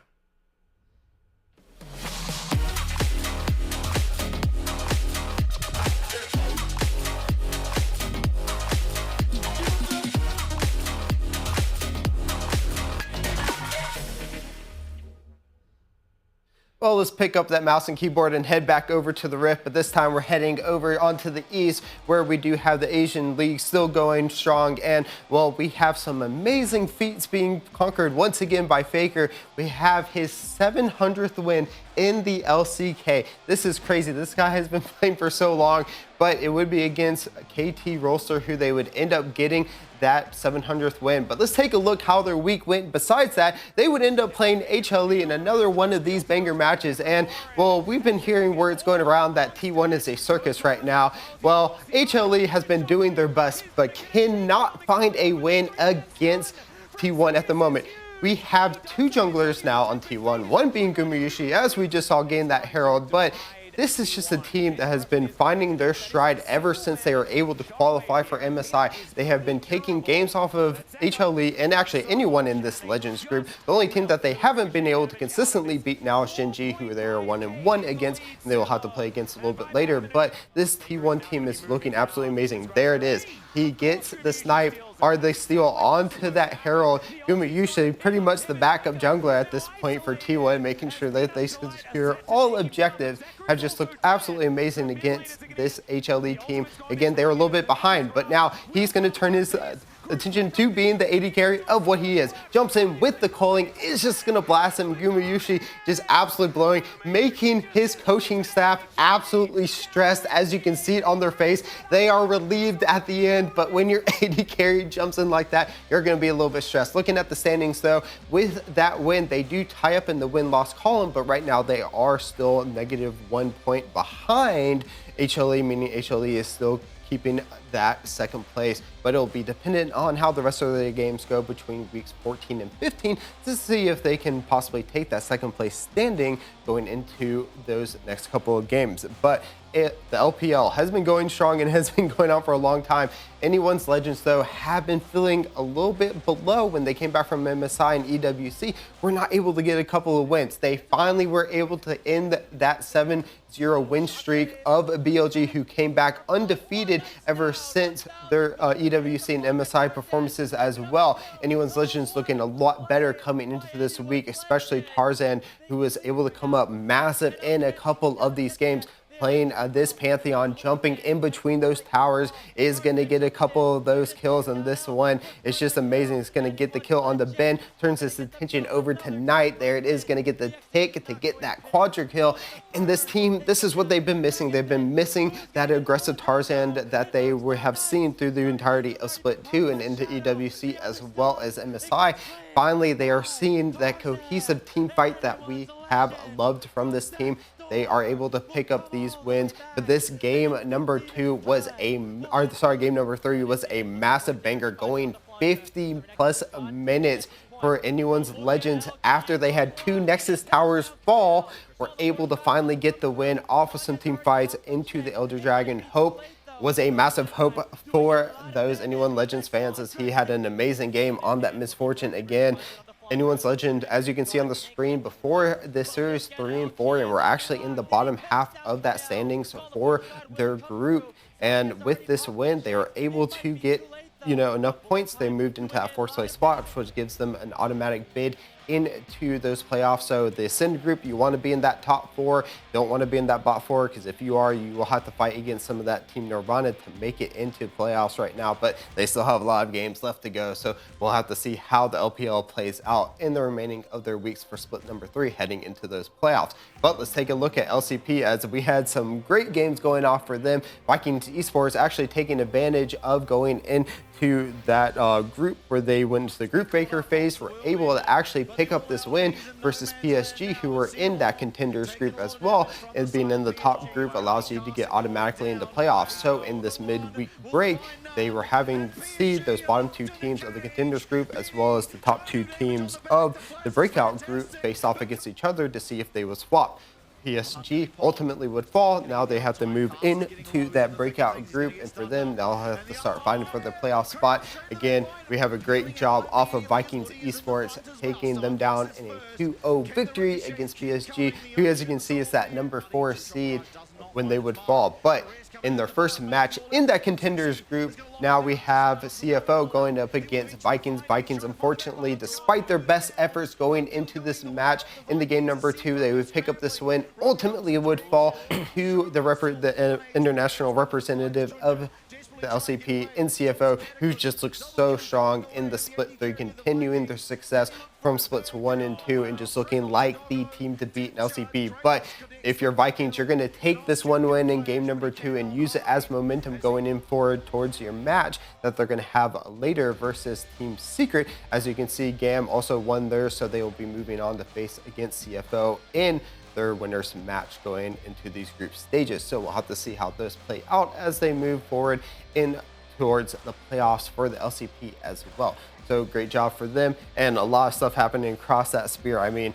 Well, let's pick up that mouse and keyboard and head back over to the Rift, but this time we're heading over onto the East, where we do have the Asian League still going strong, and, well, we have some amazing feats being conquered once again by Faker. We have his 700th win in the LCK. This is crazy. This guy has been playing for so long, but it would be against KT Rolster, who they would end up getting that 700th win. But let's take a look how their week went. Besides that, they would end up playing HLE in another one of these banger matches. And, well, we've been hearing words going around that T1 is a circus right now. Well, HLE has been doing their best, but cannot find a win against T1 at the moment. We have 2 junglers now on T1, one being Gumayushi, as we just saw gain that Herald, but this is just a team that has been finding their stride ever since they were able to qualify for MSI. They have been taking games off of HLE and actually anyone in this Legends group. The only team that they haven't been able to consistently beat now is Shinji, who they are 1-1 against, and they will have to play against a little bit later. But this T1 team is looking absolutely amazing. There it is. He gets the snipe, or they steal onto that Herald. Gumayushi, pretty much the backup jungler at this point for T1, making sure that they secure all objectives, have just looked absolutely amazing against this HLE team. Again, they were a little bit behind, but now he's going to turn his attention to being the AD carry of what he is. Jumps in with the calling, is just going to blast him. Gumayushi just absolutely blowing, making his coaching staff absolutely stressed. As you can see it on their face, they are relieved at the end, but when your AD carry jumps in like that, you're going to be a little bit stressed. Looking at the standings though, with that win, they do tie up in the win-loss column, but right now they are still -1 point behind HLE, meaning HLE is still keeping that second place, but it'll be dependent on how the rest of the games go between weeks 14 and 15 to see if they can possibly take that second place standing going into those next couple of games. But the LPL has been going strong and has been going on for a long time. Anyone's Legends, though, have been feeling a little bit below when they came back from MSI and EWC. We're not able to get a couple of wins. They finally were able to end that 7-0 win streak of BLG, who came back undefeated ever since their EWC and MSI performances as well. Anyone's Legends looking a lot better coming into this week, especially Tarzan, who was able to come up massive in a couple of these games. Playing this Pantheon, jumping in between those towers, is going to get a couple of those kills, and this one is just amazing. It's going to get the kill on the Ben, turns his attention over to Knight. There it is, going to get the tick to get that quadra kill. And this team, this is what they've been missing. They've been missing that aggressive Tarzan that they have seen through the entirety of Split 2 and into EWC as well as MSI. Finally, they are seeing that cohesive team fight that we have loved from this team. They are able to pick up these wins, but this game number 3 was a massive banger, going 50+ minutes for Anyone's Legends. After they had 2 Nexus towers fall, were able to finally get the win off of some team fights into the Elder Dragon. Hope was a massive hope for those Anyone Legends fans, as he had an amazing game on that Misfortune again. Anyone's Legend, as you can see on the screen, before this series 3 and 4, and we're actually in the bottom half of that standings for their group. And with this win, they were able to get enough points. They moved into that 4th place spot, which gives them an automatic bid into those playoffs. So the Ascend group, you want to be in that top 4. Don't want to be in that bot 4, because if you are, you will have to fight against some of that Team Nirvana to make it into playoffs right now. But they still have a lot of games left to go. So we'll have to see how the LPL plays out in the remaining of their weeks for split number 3 heading into those playoffs. But let's take a look at LCP, as we had some great games going off for them. Vikings Esports actually taking advantage of going into that group where they went into the group breaker phase, were able to actually pick up this win versus PSG, who were in that contenders group as well. And being in the top group allows you to get automatically into playoffs. So in this midweek break, they were having to see those bottom 2 teams of the contenders group as well as the top 2 teams of the breakout group face off against each other to see if they would swap. PSG ultimately would fall. Now they have to move into that breakout group, and for them, they'll have to start fighting for the playoff spot. Again, we have a great job off of Vikings Esports, taking them down in a 2-0 victory against PSG, who, as you can see, is that number 4 seed when they would fall. But in their first match in that contenders group, now we have CFO going up against Vikings. Vikings, unfortunately, despite their best efforts going into this match in the game number 2, they would pick up this win. Ultimately, it would fall to the international representative of the LCP in CFO, who just looks so strong in the split 3, continuing their success from splits 1 and 2 and just looking like the team to beat in LCP. But if you're Vikings, you're going to take this 1 win in game number 2 and use it as momentum going in forward towards your match that they're going to have later versus Team Secret. As you can see, GAM also won theirs, so they will be moving on to face against CFO in their winners match going into these group stages. So we'll have to see how those play out as they move forward in towards the playoffs for the LCP as well. So great job for them, and a lot of stuff happening across that sphere. I mean,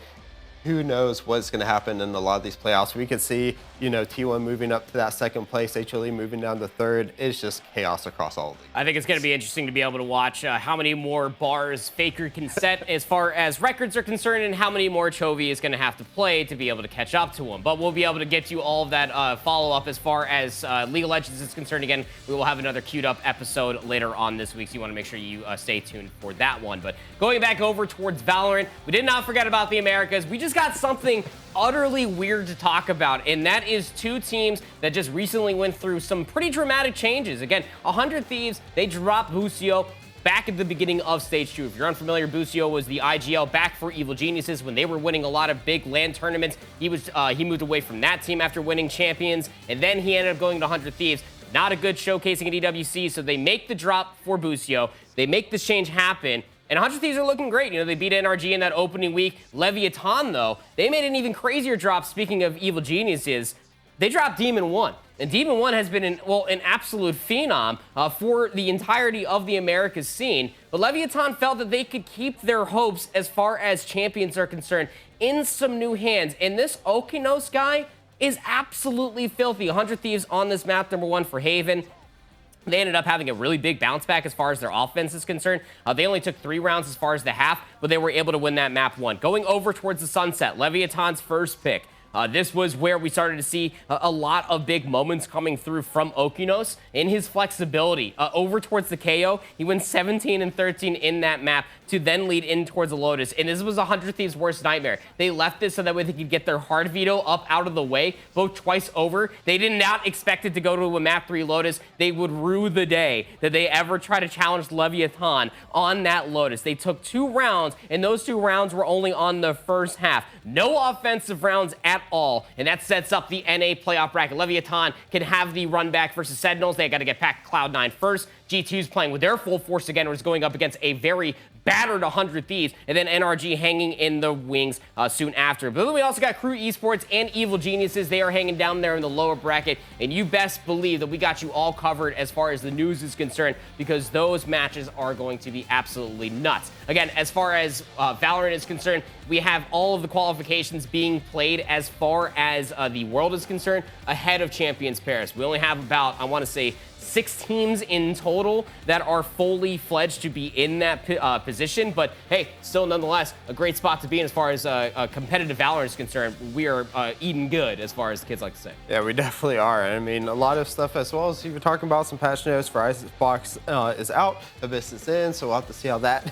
who knows what's going to happen in a lot of these playoffs. We could see, T1 moving up to that 2nd place, HLE moving down to 3rd. It's just chaos across all of these. I think it's going to be interesting to be able to watch how many more bars Faker can set as far as records are concerned, and how many more Chovy is going to have to play to be able to catch up to him. But we'll be able to get you all of that follow-up as far as League of Legends is concerned. Again, we will have another queued up episode later on this week, so you want to make sure you stay tuned for that one. But going back over towards Valorant, we did not forget about the Americas. We just got something utterly weird to talk about, and that is 2 teams that just recently went through some pretty dramatic changes. Again, 100 Thieves, they dropped Busio back at the beginning of Stage 2. If you're unfamiliar, Busio was the IGL back for Evil Geniuses when they were winning a lot of big LAN tournaments. He moved away from that team after winning Champions, and then he ended up going to 100 Thieves. Not a good showcasing at EWC, so they make the drop for Busio. They make this change happen. And 100 Thieves are looking great. They beat NRG in that opening week. Leviathan, though, they made an even crazier drop. Speaking of Evil Geniuses, they dropped Demon 1. And Demon 1 has been an absolute phenom for the entirety of the Americas scene. But Leviathan felt that they could keep their hopes as far as champions are concerned in some new hands. And this Okinos guy is absolutely filthy. 100 Thieves on this map, number 1 for Haven. They ended up having a really big bounce back as far as their offense is concerned. They only took 3 rounds as far as the half, but they were able to win that map 1. Going over towards the Sunset, Leviathan's first pick. This was where we started to see a lot of big moments coming through from Okinos in his flexibility. Over towards the KO, he went 17 and 13 in that map to then lead in towards the Lotus. And this was 100 Thieves' worst nightmare. They left it so that way they could get their hard veto up out of the way, both twice over. They did not expect it to go to a map 3 Lotus. They would rue the day that they ever try to challenge Leviathan on that Lotus. They took 2 rounds, and those 2 rounds were only on the first half. No offensive rounds at all, and that sets up the NA playoff bracket. Leviathan can have the run back versus Sentinels. They got to get past Cloud9 first. G2's playing with their full force again, was going up against a very battered 100 Thieves, and then NRG hanging in the wings soon after. But then we also got Crew Esports and Evil Geniuses. They are hanging down there in the lower bracket, and you best believe that we got you all covered as far as the news is concerned, because those matches are going to be absolutely nuts. Again, as far as Valorant is concerned, we have all of the qualifications being played as far as the world is concerned ahead of Champions Paris. We only have about, I want to say, 6 teams in total that are fully fledged to be in that position. But hey, still nonetheless, a great spot to be in as far as competitive Valorant is concerned. We are eating good, as far as the kids like to say. Yeah, we definitely are. I mean, a lot of stuff, as well as you were talking about, some patch notes for Icebox is out, Abyss is in, so we'll have to see how that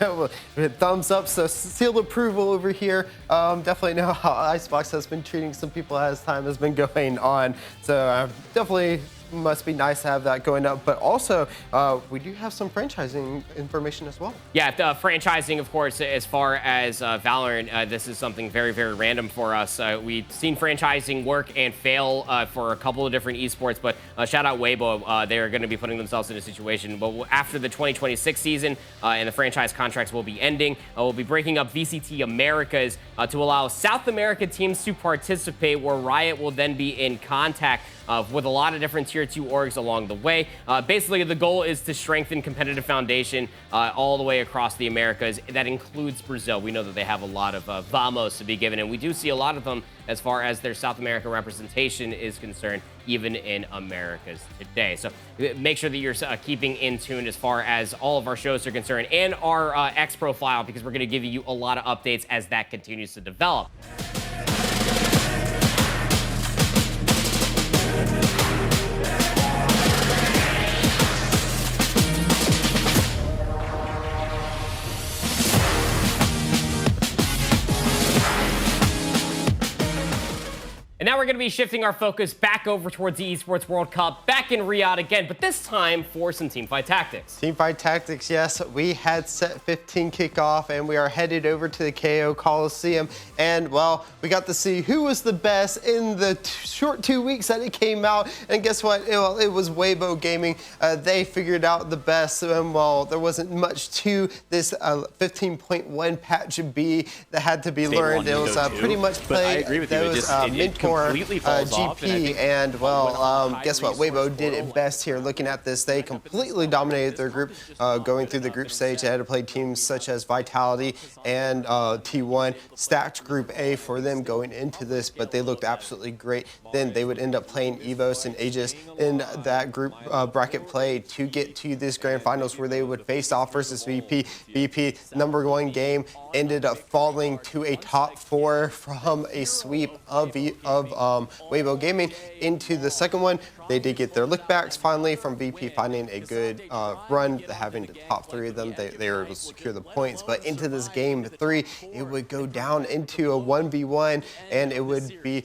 thumbs up, so seal approval over here. Definitely know how Icebox has been treating some people as time has been going on, so definitely must be nice to have that going up. But also, we do have some franchising information as well. Yeah, the franchising, of course, as far as Valorant, this is something very, very random for us. We've seen franchising work and fail for a couple of different esports, but shout out Weibo. They're going to be putting themselves in a situation. But after the 2026 season and the franchise contracts will be ending, we'll be breaking up VCT Americas to allow South America teams to participate, where Riot will then be in contact with a lot of different Tier 2 orgs along the way. Basically, the goal is to strengthen competitive foundation all the way across the Americas. That includes Brazil. We know that they have a lot of vamos to be given, and we do see a lot of them as far as their South American representation is concerned, even in Americas today. So make sure that you're keeping in tune as far as all of our shows are concerned and our X profile, because we're going to give you a lot of updates as that continues to develop. And now we're going to be shifting our focus back over towards the Esports World Cup, back in Riyadh again, but this time for some teamfight tactics. Teamfight tactics, yes. We had set 15 kickoff, and we are headed over to the KO Coliseum. And, well, we got to see who was the best in the short 2 weeks that it came out. And guess what? It was Weibo Gaming. They figured out the best. And, well, there wasn't much to this 15.1 patch B that had to be learned. It was pretty much played those mentor GP, and well, guess what? Weibo did it best here. Looking at this, they completely dominated their group going through the group stage. They had to play teams such as Vitality and T1, stacked Group A for them going into this, but they looked absolutely great. Then they would end up playing Evos and Aegis in that group bracket play to get to this grand finals, where they would face off versus VP. VP, #1 game, ended up falling to a top 4 from a sweep of Weibo Gaming into the second one. They did get their lookbacks finally from VP, finding a good run, having the top 3 of them. They were able to secure the points, but into this game 3, it would go down into a 1v1, and it would be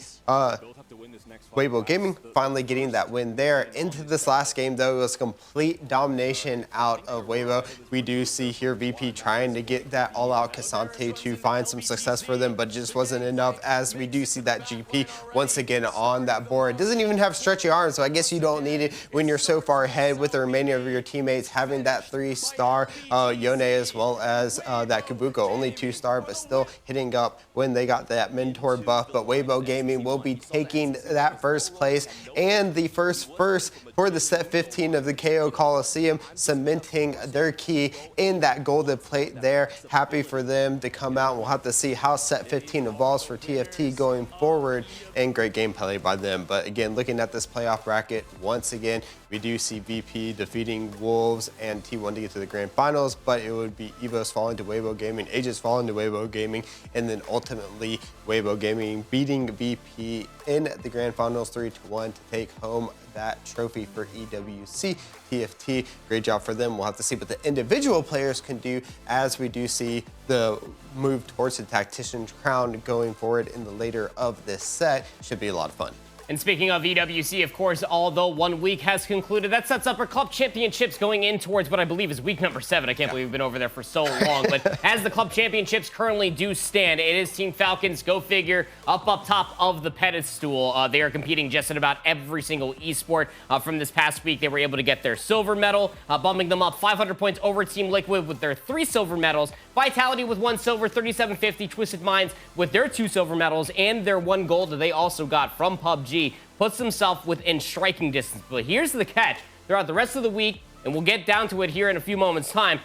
Weibo Gaming finally getting that win there. Into this last game, though, it was complete domination out of Weibo. We do see here VP trying to get that all-out Cassante to find some success for them, but it just wasn't enough, as we do see that GP once again on that board. It doesn't even have stretchy arms, so I guess you don't need it when you're so far ahead with the remaining of your teammates having that 3-star Yone, as well as that Kabuko, only 2-star, but still hitting up when they got that mentor buff. But Weibo Gaming will be taking that first place and the first for the set 15 of the KO Coliseum, cementing their key in that golden plate there. Happy for them to come out. We'll have to see how set 15 evolves for TFT going forward, and great gameplay by them. But again, looking at this playoff bracket, once again, we do see VP defeating Wolves and T1 to get to the grand finals, but it would be Evos falling to Weibo Gaming, Aegis falling to Weibo Gaming, and then ultimately Weibo Gaming beating VP in the grand finals 3-1 to take home that trophy for EWC TFT. Great job for them. We'll have to see what the individual players can do, as we do see the move towards the Tactician's Crown going forward in the later of this set. Should be a lot of fun. And speaking of EWC, of course, although 1 week has concluded, that sets up our club championships going in towards what I believe is week number 7. I can't believe we've been over there for so long. But as the club championships currently do stand, it is Team Falcons, go figure, up top of the pedestal. They are competing just in about every single esport. From this past week, they were able to get their silver medal, bumping them up 500 points over Team Liquid with their 3 silver medals. Vitality with 1 silver, 3750, Twisted Minds with their 2 silver medals, and their 1 gold that they also got from PUBG. Puts himself within striking distance. But here's the catch. Throughout the rest of the week, and we'll get down to it here in a few moments' time,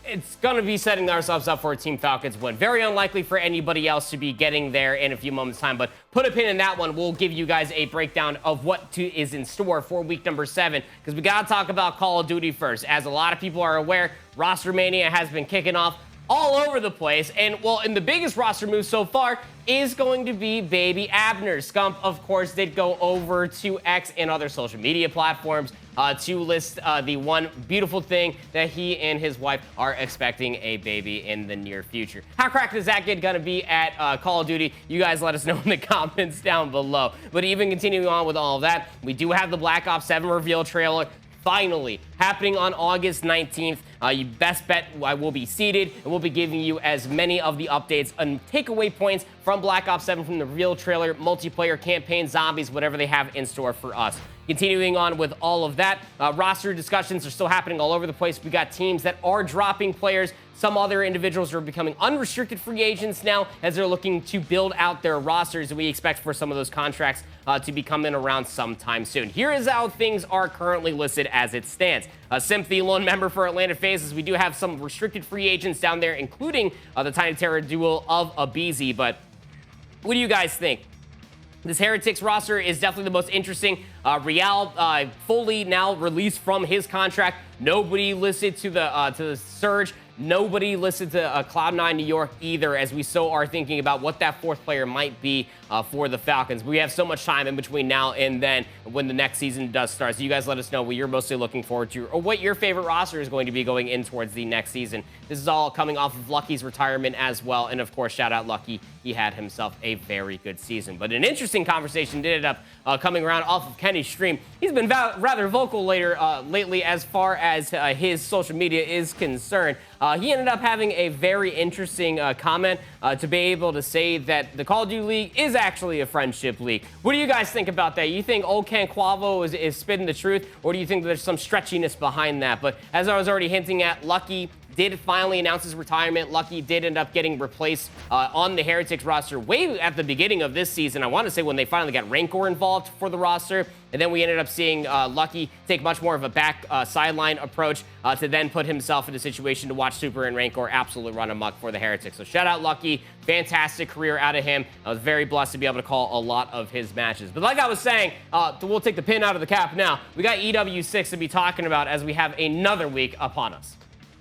it's going to be setting ourselves up for a Team Falcons win. Very unlikely for anybody else to be getting there in a few moments' time, but put a pin in that one. We'll give you guys a breakdown of what is in store for week number 7, because we got to talk about Call of Duty first. As a lot of people are aware, Roster Mania has been kicking off all over the place, and well, in the biggest roster move so far is going to be Baby Abner. Scump, of course, did go over to X and other social media platforms to list the one beautiful thing that he and his wife are expecting a baby in the near future. How cracked is that kid gonna be at Call of Duty? You guys let us know in the comments down below. But even continuing on with all of that, we do have the Black Ops 7 reveal trailer finally happening on August 19th. You best bet I will be seated, and we'll be giving you as many of the updates and takeaway points from Black Ops 7 from the real trailer, multiplayer, campaign, zombies, whatever they have in store for us. Continuing on with all of that, roster discussions are still happening all over the place. We got teams that are dropping players. Some other individuals are becoming unrestricted free agents now as they're looking to build out their rosters, and we expect for some of those contracts to be coming around sometime soon. Here is how things are currently listed as it stands. Simp, the lone member for Atlanta Phases, we do have some restricted free agents down there, including the Tiny Terror duo of Abizi, but what do you guys think? This Heretics roster is definitely the most interesting. Real fully now released from his contract. Nobody listed to the Surge. Nobody listed to Cloud9 New York either, as we so are thinking about what that fourth player might be for the Falcons. We have so much time in between now and then when the next season does start. So you guys let us know what you're mostly looking forward to or what your favorite roster is going to be going in towards the next season. This is all coming off of Lucky's retirement as well. And of course, shout out Lucky. He had himself a very good season. But an interesting conversation did end up coming around off of Kenny's stream. He's been rather vocal lately as far as his social media is concerned. He ended up having a very interesting comment to be able to say that the Call of Duty League is actually a friendship league. What do you guys think about that? You think old Ken Quavo is spitting the truth, or do you think there's some stretchiness behind that? But as I was already hinting at, Lucky did finally announce his retirement. Lucky did end up getting replaced on the Heretics roster way at the beginning of this season. I want to say when they finally got Rancor involved for the roster. And then we ended up seeing Lucky take much more of a back sideline approach to then put himself in a situation to watch Super and Rancor absolutely run amok for the Heretics. So shout out Lucky. Fantastic career out of him. I was very blessed to be able to call a lot of his matches. But like I was saying, we'll take the pin out of the cap now. We got EW6 to be talking about as we have another week upon us.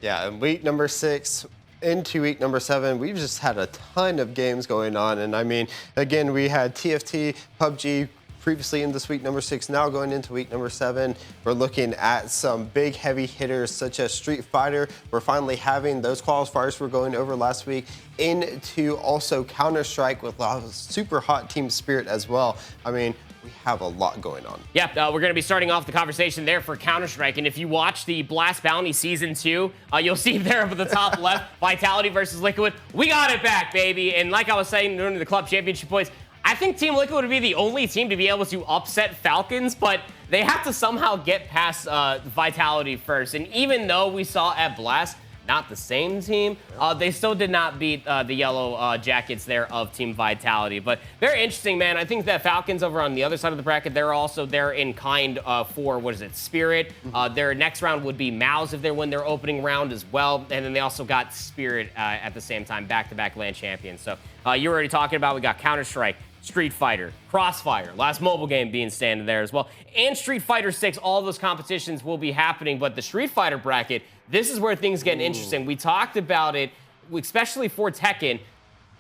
Yeah, in week number 6 into week number 7, we've just had a ton of games going on. And I mean, again, we had TFT, PUBG previously in this week number 6, now going into week number 7. We're looking at some big heavy hitters such as Street Fighter. We're finally having those qualifiers we're going over last week into also Counter-Strike with a super hot Team Spirit as well. I mean, we have a lot going on. Yeah, we're going to be starting off the conversation there for Counter-Strike. And if you watch the Blast Bounty Season 2, you'll see there up at the top left, Vitality versus Liquid. We got it back, baby. And like I was saying during the Club Championship points, I think Team Liquid would be the only team to be able to upset Falcons, but they have to somehow get past Vitality first. And even though we saw at Blast, not the same team, they still did not beat the Yellow Jackets there of Team Vitality. But very interesting, man. I think that Falcons over on the other side of the bracket, they're also there in kind for, what is it, Spirit. Their next round would be Mouse if they win their opening round as well. And then they also got Spirit at the same time, back-to-back LAN champions. So you were already talking about, we got Counter-Strike, Street Fighter, Crossfire, last mobile game being standing there as well, and Street Fighter 6. All those competitions will be happening, but the Street Fighter bracket, this is where things get interesting. We talked about it, especially for Tekken.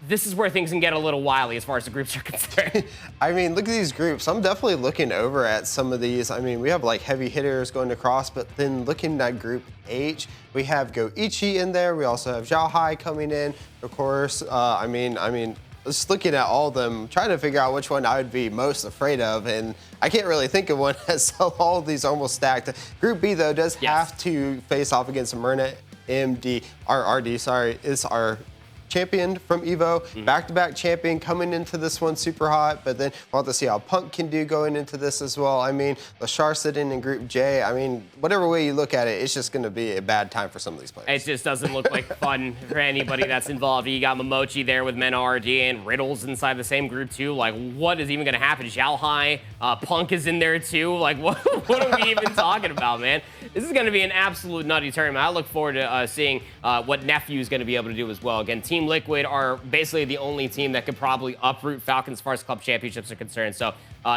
This is where things can get a little wily as far as the groups are concerned. I mean, look at these groups. I'm definitely looking over at some of these. I mean, we have like heavy hitters going across, but then looking at Group H, we have Goichi in there. We also have Zhao Hai coming in, of course. I mean, just looking at all of them, trying to figure out which one I would be most afraid of, and I can't really think of one as all of these almost stacked. Group B, though, does have to face off against Myrna MD, RD, sorry, is our champion from Evo, back-to-back champion coming into this one super hot, but then we'll have to see how Punk can do going into this as well. I mean, Lashar sitting in Group J, I mean, whatever way you look at it, it's just going to be a bad time for some of these players. It just doesn't look like fun for anybody that's involved. You got Momochi there with Mena RD and Riddles inside the same group too. Like, what is even going to happen? Zhao Hai, Punk is in there too. Like, what are we even talking about, man? This is going to be an absolute nutty tournament. I look forward to seeing what Nephew is going to be able to do as well. Again, Team Liquid are basically the only team that could probably uproot Falcons as far as club championships are concerned. So,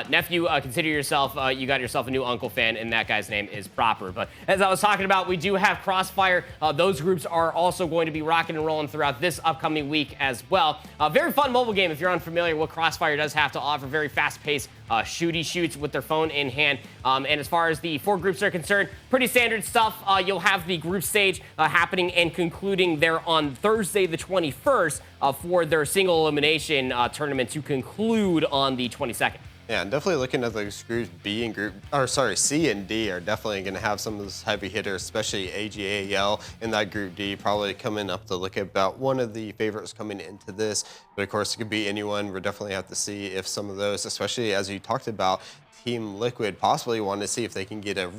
Nephew, consider yourself, you got yourself a new uncle fan, and that guy's name is Proper. But as I was talking about, we do have Crossfire. Those groups are also going to be rocking and rolling throughout this upcoming week as well. Very fun mobile game if you're unfamiliar. What Crossfire does have to offer, very fast-paced shooty shoots with their phone in hand. And as far as the 4 groups are concerned, pretty standard stuff. You'll have the group stage happening and concluding there on Thursday the 21st for their single elimination tournament to conclude on the 22nd. Yeah, and definitely looking at those groups C and D are definitely going to have some of those heavy hitters, especially AGAL in that group D, probably coming up to look at about one of the favorites coming into this. But of course, it could be anyone. We'll definitely have to see if some of those, especially as you talked about, Team Liquid possibly want to see if they can get a,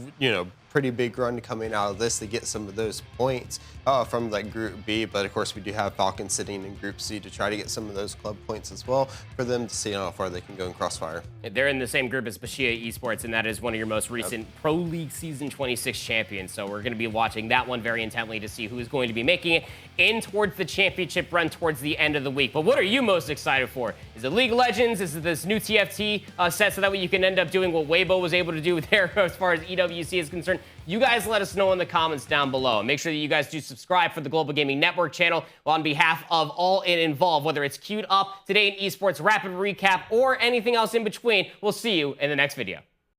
pretty big run coming out of this to get some of those points from that Group B. But of course, we do have Falcons sitting in Group C to try to get some of those club points as well for them to see how far they can go in Crossfire. They're in the same group as Bashia Esports, and that is one of your most recent Pro League Season 26 champions. So we're going to be watching that one very intently to see who is going to be making it in towards the championship run towards the end of the week. But what are you most excited for? Is it League of Legends? Is it this new TFT set so that way you can end up doing what Weibo was able to do there as far as EWC is concerned? You guys let us know in the comments down below. Make sure that you guys do subscribe for the Global Gaming Network channel on behalf of all involved, whether it's Queued Up, Today in Esports, Rapid Recap, or anything else in between. We'll see you in the next video.